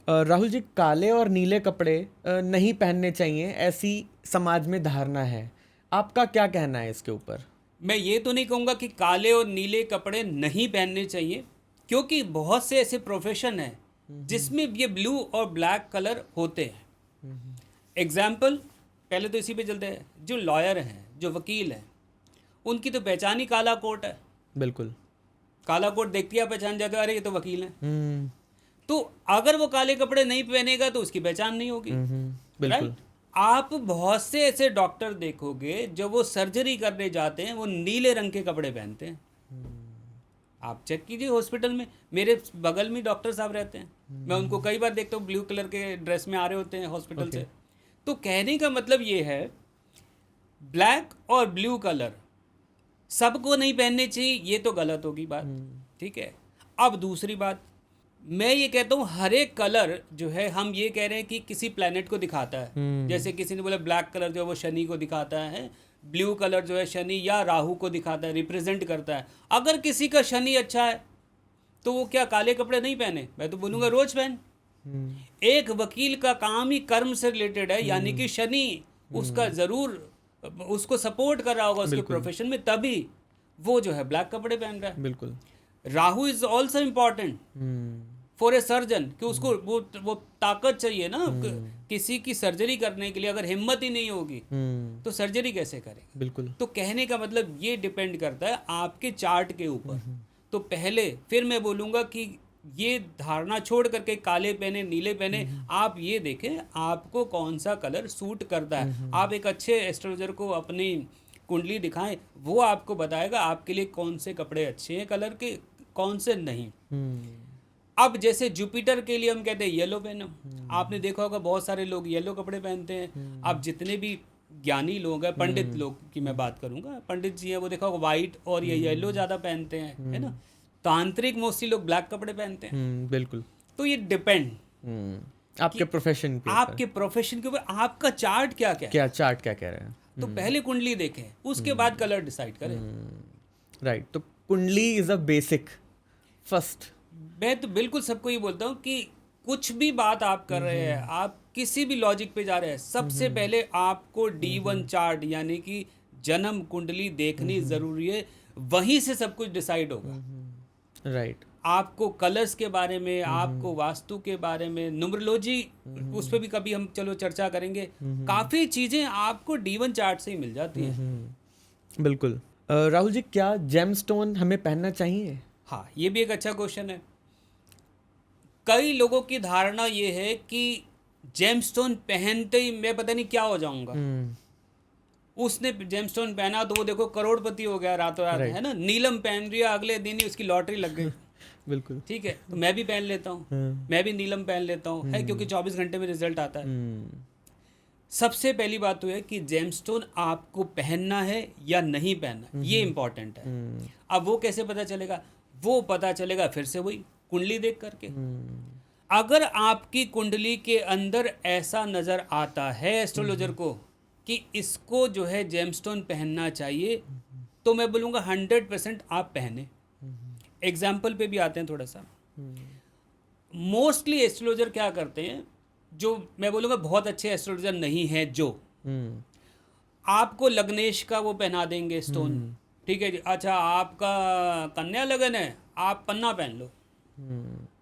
राहुल जी, काले और नीले कपड़े नहीं पहनने चाहिए, ऐसी समाज में धारणा है, आपका क्या कहना है इसके ऊपर? मैं ये तो नहीं कहूँगा कि काले और नीले कपड़े नहीं पहनने चाहिए, क्योंकि बहुत से ऐसे प्रोफेशन हैं जिसमें ये ब्लू और ब्लैक कलर होते हैं। एग्जाम्पल, पहले तो इसी पे चलते हैं, जो लॉयर हैं, जो वकील हैं, उनकी तो पहचान ही काला कोट है। बिल्कुल। काला कोट देखती है पहचान जाते हो, अरे ये तो वकील हैं। तो अगर वो काले कपड़े नहीं पहनेगा तो उसकी पहचान नहीं होगी, बिल्कुल। राइट। आप बहुत से ऐसे डॉक्टर देखोगे जो वो सर्जरी करने जाते हैं वो नीले रंग के कपड़े पहनते हैं। आप चेक कीजिए हॉस्पिटल में, मेरे बगल में डॉक्टर साहब रहते हैं, मैं उनको कई बार देखता हूँ ब्लू कलर के ड्रेस में आ रहे होते हैं हॉस्पिटल से। तो कहने का मतलब ये है, ब्लैक और ब्लू कलर सबको नहीं पहनने चाहिए, ये तो गलत होगी बात, ठीक है। अब दूसरी बात, मैं ये कहता हूँ हर एक कलर जो है, हम ये कह रहे हैं कि किसी प्लैनेट को दिखाता है। जैसे किसी ने बोला ब्लैक कलर जो है वो शनि को दिखाता है, ब्लू कलर जो है शनि या राहु को दिखाता है, रिप्रेजेंट करता है। अगर किसी का शनि अच्छा है तो वो क्या काले कपड़े नहीं पहने? मैं तो बोलूँगा रोज पहन। एक वकील का काम ही कर्म से रिलेटेड है, यानी कि शनि उसका ज़रूर उसको सपोर्ट कर रहा होगा उसके प्रोफेशन में, तभी वो जो है ब्लैक कपड़े पहन रहा है। बिल्कुल। Rahu is also important for a surgeon, कि उसको वो ताकत चाहिए ना किसी की सर्जरी करने के लिए। अगर हिम्मत ही नहीं होगी तो सर्जरी कैसे करेगा? बिल्कुल। तो कहने का मतलब ये डिपेंड करता है आपके चार्ट के ऊपर। तो पहले फिर मैं बोलूँगा कि ये धारणा छोड़ करके काले पहने नीले पहने, आप ये देखें आपको कौन सा कलर सूट करता है। आप एक अच्छे एस्ट्रोलॉजर को अपनी कुंडली दिखाएं, वो आपको बताएगा आपके लिए कौन से कपड़े अच्छे हैं कलर के, कौन से नहीं। अब जैसे जुपिटर के लिए हम कहते हैं येलो पहनो, आपने देखा होगा बहुत सारे लोग येलो कपड़े पहनते हैं। अब जितने भी ज्ञानी लोग हैं, पंडित लोग की मैं बात करूंगा, पंडित जी हैं, वो देखा होगा वाइट और ये येलो ज़्यादा पहनते हैं, है ना। तांत्रिक मोस्टली लोग ब्लैक कपड़े पहनते हैं। बिल्कुल। तो ये डिपेंड आपके प्रोफेशन के आपके प्रोफेशन के ऊपर, आपका चार्ट क्या क्या है, क्या चार्ट क्या कह रहे हैं। तो पहले कुंडली देखें, उसके बाद कलर डिसाइड करें। राइट। तो कुंडली इज अ बेसिक फर्स्ट। मैं तो बिल्कुल सबको ये बोलता हूँ कि कुछ भी बात आप कर रहे हैं, आप किसी भी लॉजिक पे जा रहे हैं, सबसे पहले आपको D1 चार्ट यानी कि जन्म कुंडली देखनी ज़रूरी है, वहीं से सब कुछ डिसाइड होगा। राइट। आपको कलर्स के बारे में, आपको वास्तु के बारे में, न्यूमरोलॉजी, उस पर भी कभी हम चलो चर्चा करेंगे। काफ़ी चीज़ें आपको D1 चार्ट से ही मिल जाती हैं। बिल्कुल। राहुल जी, क्या जेमस्टोन हमें पहनना चाहिए? हाँ, ये भी एक अच्छा क्वेश्चन है। कई लोगों की धारणा ये है कि जेमस्टोन पहनते ही मैं पता नहीं क्या हो जाऊंगा। उसने जेमस्टोन पहना तो वो देखो करोड़पति हो गया रातों रात, है ना। नीलम पहन रही है, अगले दिन ही उसकी लॉटरी लग गई। बिल्कुल। ठीक है, तो मैं भी पहन लेता हूँ, मैं भी नीलम पहन लेता हूँ, है, क्योंकि 24 घंटे में रिजल्ट आता है। सबसे पहली बात तो है कि जेमस्टोन आपको पहनना है या नहीं पहनना, ये इंपॉर्टेंट है। अब वो कैसे पता चलेगा? वो पता चलेगा फिर से वही कुंडली देख करके। अगर आपकी कुंडली के अंदर ऐसा नज़र आता है एस्ट्रोलॉजर को कि इसको जो है जेमस्टोन पहनना चाहिए, तो मैं बोलूँगा 100% आप पहने। एग्जाम्पल पे भी आते हैं थोड़ा सा। मोस्टली एस्ट्रोलॉजर क्या करते हैं, जो मैं बोलूँगा बहुत अच्छे एस्ट्रोलॉजर नहीं है, जो आपको लग्नेश का वो पहना देंगे स्टोन, ठीक है जी, अच्छा आपका कन्या लगन है, आप पन्ना पहन लो,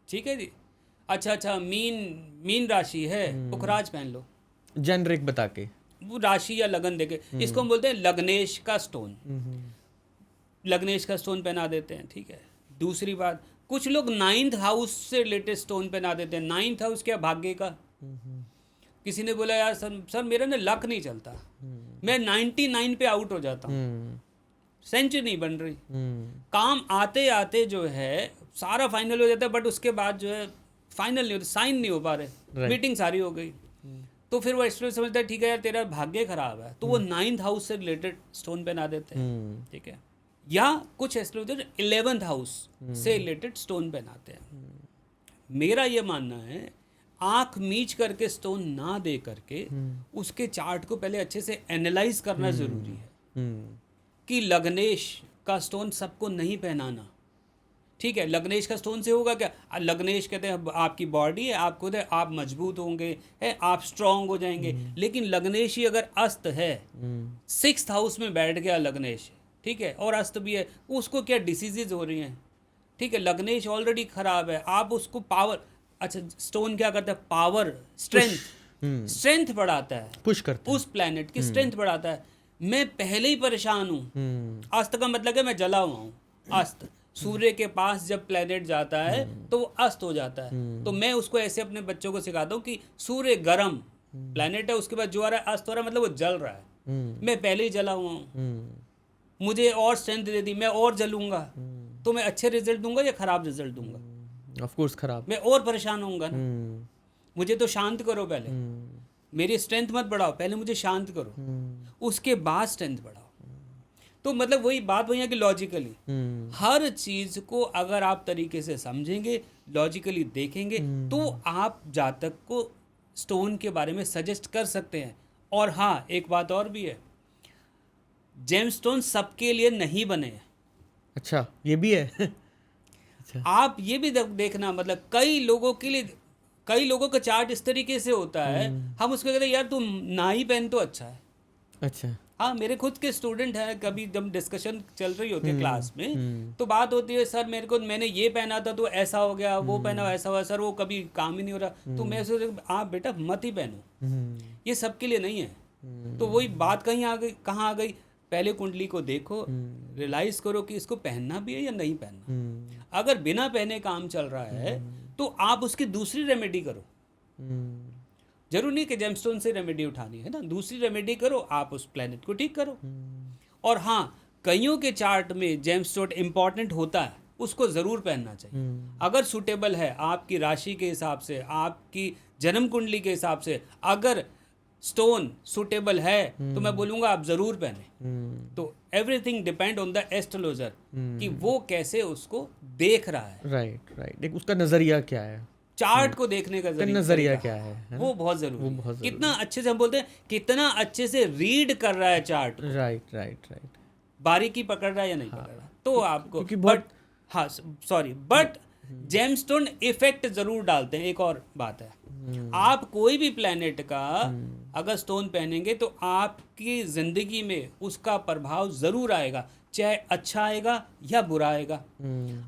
ठीक है जी, अच्छा मीन राशि है, पुखराज पहन लो, जेनरिक बता के वो राशि या लगन देके, इसको हम बोलते हैं लग्नेश का स्टोन। लग्नेश का स्टोन पहना देते हैं, ठीक है। दूसरी बात, कुछ लोग 9th हाउस से रिलेटेड स्टोन पहना देते हैं। 9th हाउस क्या, भाग्य का। किसी ने बोला यार सर मेरा ना लक नहीं चलता, मैं 99 पे आउट हो जाता हूँ, सेंचुरी नहीं बन रही, काम आते आते जो है सारा फाइनल हो जाता है, बट उसके बाद जो है फाइनल नहीं होता, साइन नहीं हो पा रहे, मीटिंग सारी हो गई। तो फिर वो एस्ट्रोलॉजर समझता है ठीक है यार तेरा भाग्य खराब है, तो वो 9th हाउस से रिलेटेड स्टोन पहना देते हैं, ठीक है। या कुछ एस्ट्रोलॉजर 11th हाउस से रिलेटेड स्टोन पहनाते हैं। मेरा ये मानना है आंख मीच करके स्टोन ना दे करके उसके चार्ट को पहले अच्छे से एनालाइज करना जरूरी है कि लग्नेश का स्टोन सबको नहीं पहनाना, ठीक है। लग्नेश का स्टोन से होगा क्या, लग्नेश कहते हैं आपकी बॉडी है, आपको कहते हैं आप मजबूत होंगे, है आप स्ट्रांग हो जाएंगे। लेकिन लग्नेश ही अगर अस्त है, 6th हाउस में बैठ गया लग्नेश, ठीक है, और अस्त भी है, उसको क्या डिसीजेज हो रही हैं, ठीक है। लग्नेश ऑलरेडी खराब है, आप उसको पावर, अच्छा स्टोन क्या करता है, पावर, स्ट्रेंथ बढ़ाता है, पुश करता है, उस प्लैनेट की स्ट्रेंथ बढ़ाता है। मैं पहले ही परेशान हूँ, अस्त का मतलब है मैं जला हुआ हूँ। अस्त सूर्य के पास जब प्लैनेट जाता है तो वो अस्त हो जाता है। तो मैं उसको ऐसे अपने बच्चों को सिखाता हूँ कि सूर्य गर्म प्लैनेट है, उसके बाद जो आ रहा है अस्त हो रहा है, मतलब वो जल रहा है, मैं पहले ही जला हुआ हूँ, मुझे और स्ट्रेंथ दे दी, मैं और जलूंगा, तो मैं अच्छे रिजल्ट दूंगा या खराब रिजल्ट दूंगा, ऑफ कोर्स खराब, मैं और परेशान होऊंगा ना। मुझे तो शांत करो पहले, मेरी स्ट्रेंथ मत बढ़ाओ, पहले मुझे शांत करो, उसके बाद स्ट्रेंथ बढ़ाओ। तो मतलब वही बात वही है कि लॉजिकली हर चीज को अगर आप तरीके से समझेंगे, लॉजिकली देखेंगे, तो आप जातक को स्टोन के बारे में सजेस्ट कर सकते हैं। और हाँ, एक बात और भी है, जेमस्टोन सबके लिए नहीं बने हैं। अच्छा, ये भी है। अच्छा। आप ये भी देखना, मतलब कई लोगों के लिए, कई लोगों का चार्ट इस तरीके से होता है, हम उसको कहते हैं यार तुम ना ही पहन तो अच्छा है। अच्छा। हाँ, मेरे खुद के स्टूडेंट हैं, कभी जब डिस्कशन चल रही होती है क्लास में, तो बात होती है सर मेरे को, मैंने ये पहना था तो ऐसा हो गया, वो पहना ऐसा हुआ, सर वो कभी काम ही नहीं हो रहा। तो मैं सोच, आप बेटा मत ही पहनो, ये सबके लिए नहीं है। तो वही बात कहीं आ गई, कहाँ आ गई, पहले कुंडली को देखो, रियलाइज करो कि इसको पहनना भी है या नहीं पहनना। अगर बिना पहने काम चल रहा है तो आप उसकी दूसरी रेमेडी करो। जरूर नहीं कि जेमस्टोन से रेमेडी उठानी है ना, दूसरी रेमेडी करो, आप उस प्लेनेट को ठीक करो। और हाँ, कईयों के चार्ट में जेमस्टोन इंपॉर्टेंट होता है, उसको ज़रूर पहनना चाहिए अगर सूटेबल है आपकी राशि के हिसाब से, आपकी जन्म कुंडली के हिसाब से। अगर स्टोन सूटेबल है तो मैं बोलूँगा आप ज़रूर पहने। तो everything depend on the astrologer कि वो कैसे उसको देख रहा है। राइट, एक उसका नज़रिया क्या है, चार्ट को देखने का नजरिया क्या है, वो बहुत जरूरी है। कितना अच्छे से, हम बोलते हैं कितना अच्छे से रीड कर रहा है चार्ट। राइट, बारीकी पकड़ रहा है या नहीं पकड़ रहा, तो आपको। बट हाँ सॉरी, बट जेमस्टोन इफेक्ट जरूर डालते हैं। एक और बात है, आप कोई भी प्लेनेट का अगर स्टोन पहनेंगे तो आपकी जिंदगी में उसका प्रभाव जरूर आएगा, चाहे अच्छा आएगा या बुरा आएगा।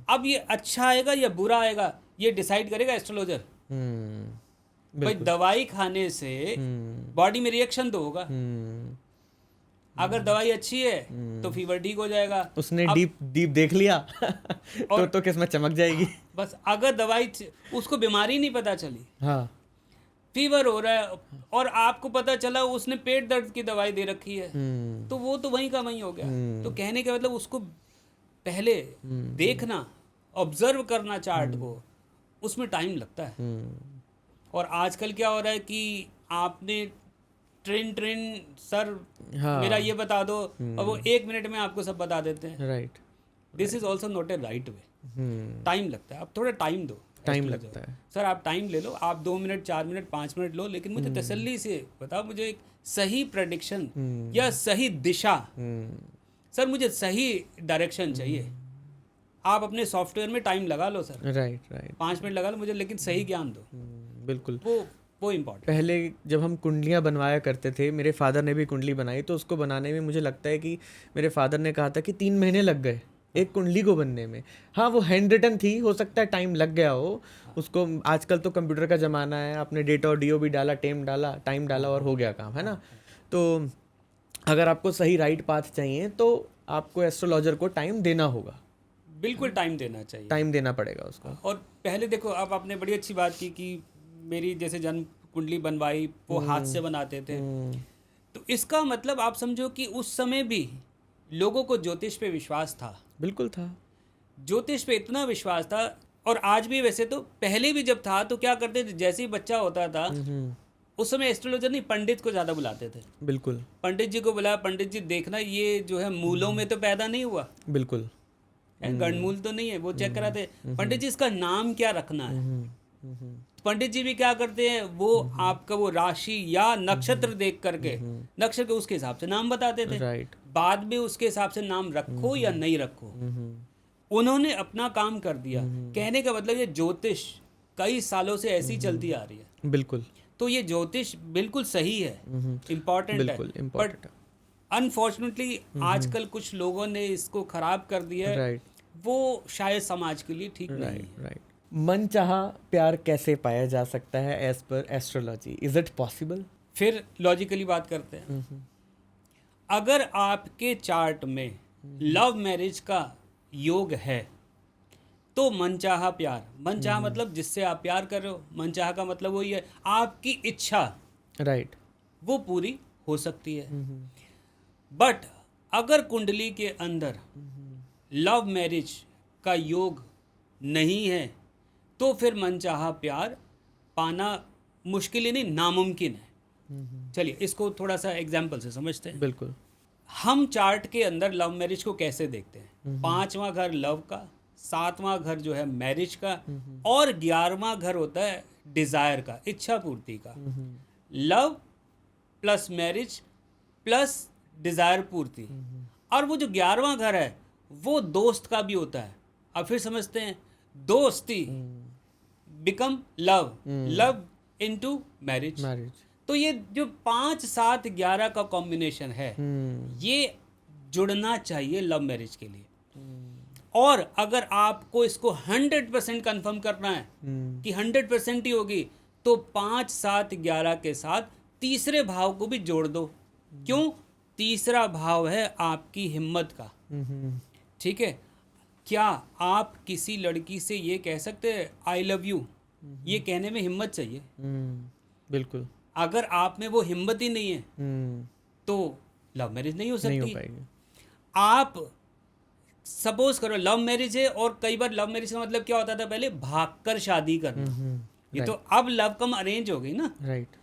अब ये अच्छा आएगा या बुरा आएगा ये डिसाइड करेगा एस्ट्रोलॉजर। भाई दवाई खाने से बॉडी में रिएक्शन तो होगा, अगर दवाई अच्छी है तो फीवर ठीक हो जाएगा। उसने डीप देख लिया तो किस्मत चमक जाएगी। बस अगर दवाई, उसको बीमारी नहीं पता चली, हाँ, फीवर हो रहा है और आपको पता चला उसने पेट दर्द की दवाई दे रखी है, तो वो तो वहीं का वहीं हो गया। तो कहने का मतलब उसको पहले देखना, ऑब्जर्व करना चार्ट को, उसमें टाइम लगता है। और आजकल क्या हो रहा है कि आपने ट्रेन सर हाँ, मेरा ये बता दो, और वो 1 मिनट में आपको सब बता देते हैं। Right, this is also not a right way. Time लगता है, आप थोड़ा टाइम दो, टाइम लगता है सर, आप टाइम ले लो, आप 2 मिनट 4 मिनट 5 मिनट लो, लेकिन मुझे तसल्ली से बताओ, मुझे एक सही प्रेडिक्शन या सही दिशा, सर मुझे सही डायरेक्शन चाहिए। आप अपने सॉफ्टवेयर में टाइम लगा लो सर, राइट 5 मिनट लगा लो मुझे, लेकिन सही ज्ञान दो। बिल्कुल, वो इम्पोर्टेंट। पहले जब हम कुंडलियाँ बनवाया करते थे, मेरे फादर ने भी कुंडली बनाई, तो उसको बनाने में मुझे लगता है कि मेरे फादर ने कहा था कि 3 महीने लग गए एक कुंडली को बनने में। हाँ, वो हैंड रिटन थी, हो सकता है टाइम लग गया हो उसको। आजकल तो कंप्यूटर का ज़माना है, आपने डेट और DOB डाला, टाइम डाला और हो गया काम, है ना। तो अगर आपको सही राइट पाथ चाहिए तो आपको एस्ट्रोलॉजर को टाइम देना होगा। बिल्कुल टाइम देना चाहिए। टाइम देना पड़ेगा उसको। और पहले देखो, अब आपने बड़ी अच्छी बात की कि मेरी जैसे जन्म कुंडली बनवाई वो हाथ से बनाते थे, तो इसका मतलब आप समझो कि उस समय भी लोगों को ज्योतिष पे विश्वास था। बिल्कुल था। ज्योतिष पे इतना विश्वास था, और आज भी वैसे तो, पहले भी जब था तो क्या करते थे, जैसे ही बच्चा होता था उस समय एस्ट्रोलॉजर नहीं, पंडित को ज़्यादा बुलाते थे। बिल्कुल। पंडित जी को बुलाया, पंडित जी देखना ये जो है मूलों में तो पैदा नहीं हुआ, बिल्कुल। गणमूल तो नहीं है, वो चेक कराते। पंडित जी इसका नाम क्या रखना है। पंडित जी भी क्या करते हैं, वो आपका वो राशि या नक्षत्र देख करके, नक्षत्र के उसके हिसाब से नाम बताते थे। राइट। बाद में उसके हिसाब से नाम रखो या नहीं रखो, उन्होंने अपना काम कर दिया। कहने का मतलब ये ज्योतिष कई सालों से ऐसी चलती आ रही है। बिल्कुल। तो ये ज्योतिष बिल्कुल सही है, इम्पोर्टेंट है, बिल्कुल इम्पोर्टेंट। अनफॉर्चुनेटली आजकल कुछ लोगों ने इसको खराब कर दिया है। राइट। वो शायद समाज के लिए ठीक नहीं है। राइट। मनचाहा प्यार कैसे पाया जा सकता है एज पर एस्ट्रोलॉजी? Is it possible? फिर लॉजिकली बात करते हैं। अगर आपके चार्ट में लव मैरिज का योग है तो मनचाहा प्यार, मनचाहा मतलब जिससे आप प्यार कर रहे हो, मनचाहा का मतलब वही है आपकी इच्छा, राइट, वो पूरी हो सकती है। बट अगर कुंडली के अंदर लव मैरिज का योग नहीं है तो फिर मनचाहा प्यार पाना मुश्किल ही नहीं, नामुमकिन है। चलिए इसको थोड़ा सा एग्जाम्पल से समझते हैं। बिल्कुल। हम चार्ट के अंदर लव मैरिज को कैसे देखते हैं? 5वां घर लव का, 7वां घर जो है मैरिज का, और 11वां घर होता है डिजायर का, इच्छा पूर्ति का। Love plus marriage plus Dzire पूर्ति। और वो जो 11वां घर है वो दोस्त का भी होता है। अब फिर समझते हैं, दोस्ती become love, love into marriage. तो ये जो 5, 7, 11 का कॉम्बिनेशन है, ये जुड़ना चाहिए लव मैरिज के लिए। और अगर आपको इसको 100% कंफर्म करना है कि 100% ही होगी, तो 5, 7, 11 के साथ तीसरे भाव को भी जोड़ दो। क्यों? तीसरा भाव है आपकी हिम्मत का। ठीक है, क्या आप किसी लड़की से ये कह सकते हैं आई लव यू? ये कहने में हिम्मत चाहिए। बिल्कुल। अगर आप में वो हिम्मत ही नहीं है तो लव मैरिज नहीं हो सकती। नहीं हो पाएगी। आप सपोज करो लव मैरिज है, और कई बार लव मैरिज का मतलब क्या होता था पहले, भागकर शादी करना। ये तो अब लव कम अरेंज हो गई ना। राइट।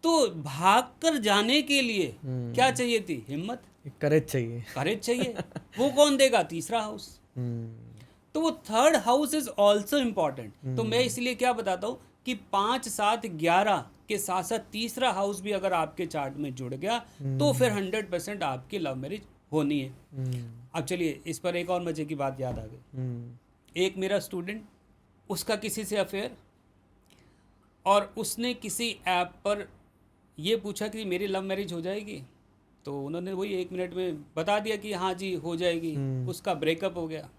तो भागकर जाने के लिए क्या चाहिए थी? हिम्मत, करेज चाहिए। करेज चाहिए। वो कौन देगा? तीसरा हाउस। तो वो third house is also important. तो मैं इसलिए क्या बताता हूँ कि 5, 7, 11 के साथ साथ तीसरा हाउस भी अगर आपके चार्ट में जुड़ गया तो फिर 100% आपकी लव मैरिज होनी है। अब चलिए इस पर एक और मजे की बात याद आ गई। एक मेरा स्टूडेंट, उसका किसी से अफेयर, और उसने किसी ऐप पर ये पूछा कि मेरी लव मैरिज हो जाएगी, तो उन्होंने वही 1 मिनट में बता दिया कि हाँ जी हो जाएगी। उसका ब्रेकअप हो गया।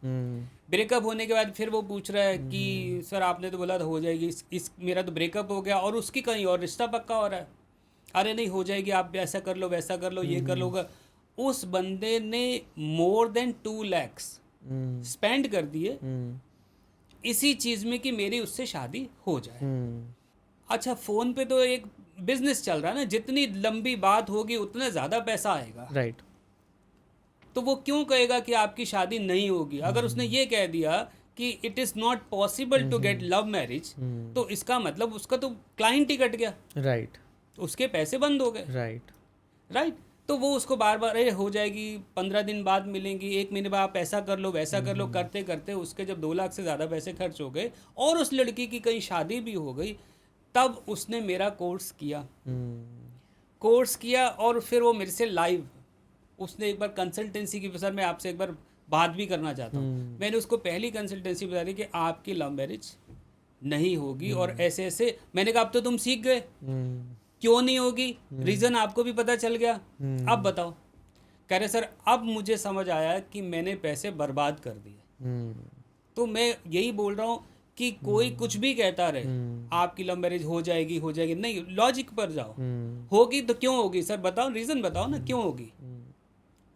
ब्रेकअप होने के बाद फिर वो पूछ रहा है कि सर आपने तो बोला था हो जाएगी, इस मेरा तो ब्रेकअप हो गया और उसकी कहीं और रिश्ता पक्का हो रहा है। अरे नहीं हो जाएगी, आप ऐसा कर लो वैसा कर लो, ये कर लो। उस बंदे ने more than 2 lakhs स्पेंड कर दिए इसी चीज़ में कि मेरी उससे शादी हो जाए। अच्छा, फ़ोन पे तो एक बिजनेस चल रहा है ना, जितनी लंबी बात होगी उतना ज़्यादा पैसा आएगा। राइट। तो वो क्यों कहेगा कि आपकी शादी नहीं होगी? अगर उसने ये कह दिया कि it is not possible to get love marriage, तो इसका मतलब उसका तो क्लाइंट ही कट गया। राइट। उसके पैसे बंद हो गए। राइट। तो वो उसको बार बार अरे हो जाएगी, 15 दिन बाद मिलेंगी, 1 महीने बाद आप ऐसा कर लो वैसा कर लो, करते करते उसके जब 2 लाख से ज़्यादा पैसे खर्च हो गए और उस लड़की की कहीं शादी भी हो गई, तब उसने मेरा कोर्स किया और फिर वो मेरे से लाइव, उसने एक बार कंसल्टेंसी की, सर मैं आपसे एक बार बात भी करना चाहता हूँ। मैंने उसको पहली कंसल्टेंसी बता दी कि आपकी लव मैरिज नहीं होगी और ऐसे ऐसे। मैंने कहा अब तो तुम सीख गए, क्यों नहीं होगी? रीज़न आपको भी पता चल गया, अब बताओ। कह रहे सर अब मुझे समझ आया कि मैंने पैसे बर्बाद कर दिए। तो मैं यही बोल रहा हूँ कि कोई कुछ भी कहता रहे आपकी लव मैरिज हो जाएगी नहीं, लॉजिक पर जाओ। होगी तो क्यों होगी? सर बताओ, रीज़न बताओ ना क्यों होगी।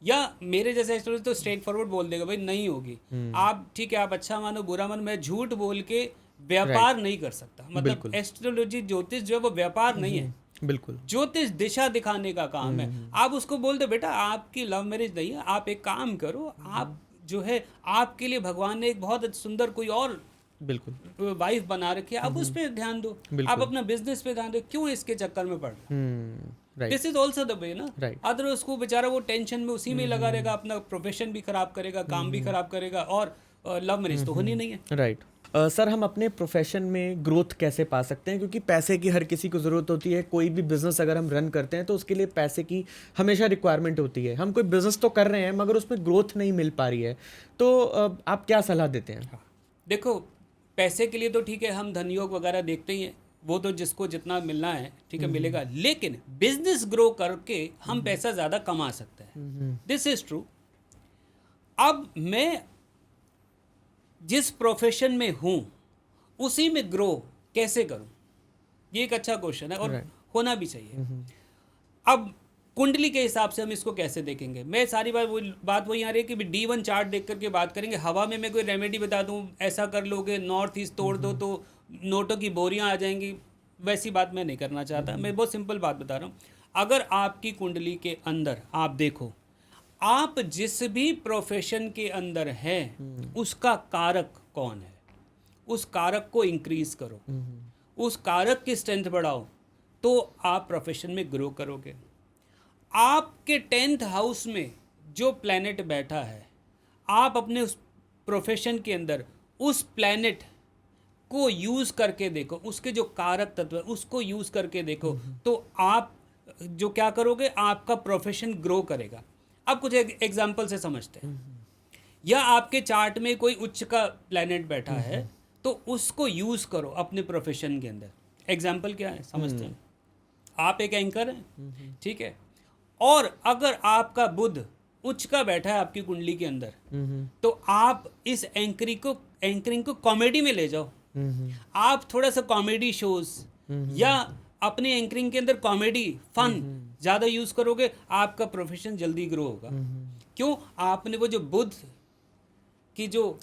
या मेरे जैसे एस्ट्रोलॉजर तो स्ट्रेट फॉरवर्ड बोल देगा भाई नहीं होगी। आप ठीक है, आप अच्छा मानो बुरा मानो, मैं झूठ बोल के व्यापार नहीं कर सकता। मतलब एस्ट्रोलॉजी ज्योतिष जो है वो व्यापार नहीं है, बिल्कुल ज्योतिष दिशा दिखाने का काम है। आप उसको बोल दो बेटा आपकी लव मैरिज नहीं है, आप एक काम करो, आप जो है आपके लिए भगवान ने एक बहुत सुंदर कोई और बिल्कुल वाइफ बना रखी है, आप उस पर ध्यान दो, आप अपना बिजनेस पे ध्यान दो, क्यों इसके चक्कर में पड़ रहे? This is also the way ना। अदर उसको बेचारा वो टेंशन में उसी में लगा रहेगा, अपना प्रोफेशन भी खराब करेगा, काम भी खराब करेगा, और लव मैरिज तो होनी नहीं है। राइट। सर हम अपने प्रोफेशन में ग्रोथ कैसे पा सकते हैं, क्योंकि पैसे की हर किसी को ज़रूरत होती है। कोई भी बिजनेस अगर हम रन करते हैं तो उसके लिए पैसे की हमेशा रिक्वायरमेंट होती है। हम कोई बिजनेस तो कर रहे हैं मगर उसमें ग्रोथ नहीं मिल पा रही है, तो आप क्या सलाह देते हैं? देखो पैसे के लिए तो ठीक है, हम धनयोग वगैरह देखते ही हैं, वो तो जिसको जितना मिलना है ठीक है मिलेगा, लेकिन बिजनेस ग्रो करके हम पैसा ज़्यादा कमा सकते हैं। This is true. अब मैं जिस प्रोफेशन में हूँ उसी में ग्रो कैसे करूँ, ये एक अच्छा क्वेश्चन है और होना भी चाहिए। अब कुंडली के हिसाब से हम इसको कैसे देखेंगे? मैं सारी बात वही आ रही है कि D1 चार्ट देख करके बात करेंगे। हवा में मैं कोई रेमेडी बता दूं, ऐसा कर लोगे, नॉर्थ ईस्ट तोड़ दो तो नोटों की बोरियां आ जाएंगी, वैसी बात मैं नहीं करना चाहता। मैं बहुत सिंपल बात बता रहा हूँ। अगर आपकी कुंडली के अंदर आप देखो, आप जिस भी प्रोफेशन के अंदर हैं उसका कारक कौन है, उस कारक को इंक्रीज करो, उस कारक की स्ट्रेंथ बढ़ाओ, तो आप प्रोफेशन में ग्रो करोगे। आपके 10th हाउस में जो प्लैनेट बैठा है, आप अपने उस प्रोफेशन के अंदर उस प्लैनेट को यूज़ करके देखो, उसके जो कारक तत्व है उसको यूज़ करके देखो, तो आप जो क्या करोगे, आपका प्रोफेशन ग्रो करेगा। अब कुछ एग्जांपल से समझते हैं। या आपके चार्ट में कोई उच्च का प्लैनेट बैठा है तो उसको यूज़ करो अपने प्रोफेशन के अंदर। एग्जांपल क्या है समझते हैं। आप एक एंकर हैं, ठीक है, और अगर आपका बुध उच्च का बैठा है आपकी कुंडली के अंदर, तो आप इस एंकरिंग को कॉमेडी में ले जाओ। आप थोड़ा सा कॉमेडी शोज या अपने एंकरिंग के अंदर कॉमेडी फन ज़्यादा यूज़ करोगे, आपका प्रोफेशन जल्दी ग्रो होगा। क्यों? आपने वो जो बुध की जो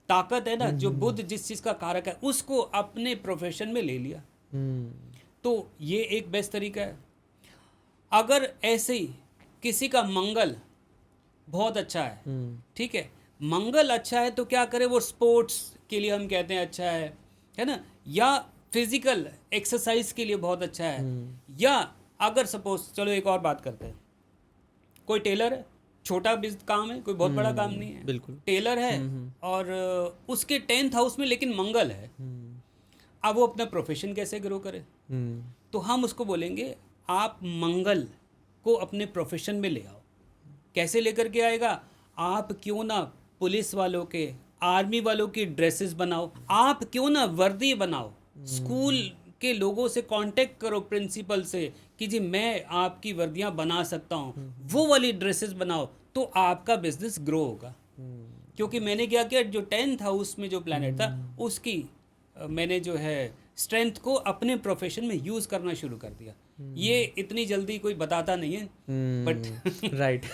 ताकत है ना, जो बुध जिस चीज़ का कारक है, उसको अपने प्रोफेशन में ले लिया। तो ये एक बेस्ट तरीका है। अगर ऐसे ही किसी का मंगल बहुत अच्छा है, ठीक है, मंगल अच्छा है तो क्या करे, वो स्पोर्ट्स के लिए हम कहते हैं अच्छा है ना, या फिजिकल एक्सरसाइज के लिए बहुत अच्छा है। या अगर सपोज, चलो एक और बात करते हैं, कोई टेलर है, छोटा काम है, कोई बहुत बड़ा काम नहीं है, बिल्कुल टेलर है, और उसके 10th हाउस में लेकिन मंगल है। अब वो अपना प्रोफेशन कैसे ग्रो करे? तो हम उसको बोलेंगे आप मंगल को अपने प्रोफेशन में ले आओ। कैसे लेकर के आएगा? आप क्यों ना पुलिस वालों के, आर्मी वालों की ड्रेसेस बनाओ, आप क्यों ना वर्दी बनाओ, स्कूल के लोगों से कांटेक्ट करो, प्रिंसिपल से, कि जी मैं आपकी वर्दियां बना सकता हूं, वो वाली ड्रेसेस बनाओ, तो आपका बिजनेस ग्रो होगा। क्योंकि मैंने क्या किया, जो 10th हाउस में जो प्लैनेट था उसकी मैंने जो है स्ट्रेंथ को अपने प्रोफेशन में यूज करना शुरू कर दिया। ये इतनी जल्दी कोई बताता नहीं है, बट राइट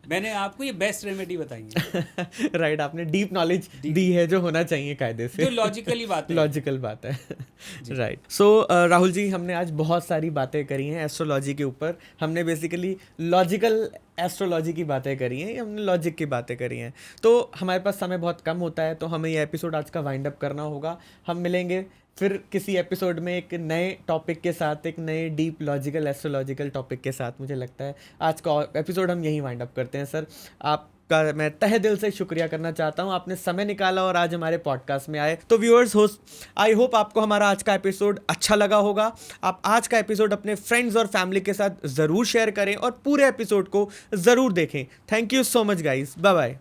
मैंने आपको ये बेस्ट रेमेडी बताई है। राइट, आपने डीप नॉलेज दी है जो होना चाहिए कायदे से, जो लॉजिकली बात है, लॉजिकल बात है। राइट। सो राहुल जी, हमने आज बहुत सारी बातें करी हैं एस्ट्रोलॉजी के ऊपर। हमने बेसिकली लॉजिकल एस्ट्रोलॉजी की बातें करी हैं, हमने लॉजिक की बातें करी हैं। तो हमारे पास समय बहुत कम होता है, तो हमें ये एपिसोड आज का वाइंड अप करना होगा। हम मिलेंगे फिर किसी एपिसोड में एक नए टॉपिक के साथ, एक नए डीप लॉजिकल एस्ट्रोलॉजिकल टॉपिक के साथ। मुझे लगता है आज का एपिसोड हम यहीं वाइंड अप करते हैं। सर, आपका मैं तहे दिल से शुक्रिया करना चाहता हूं, आपने समय निकाला और आज हमारे पॉडकास्ट में आए। तो व्यूअर्स, आई होप आपको हमारा आज का एपिसोड अच्छा लगा होगा। आप आज का एपिसोड अपने फ्रेंड्स और फैमिली के साथ ज़रूर शेयर करें और पूरे एपिसोड को ज़रूर देखें। Thank you so much guys, bye bye.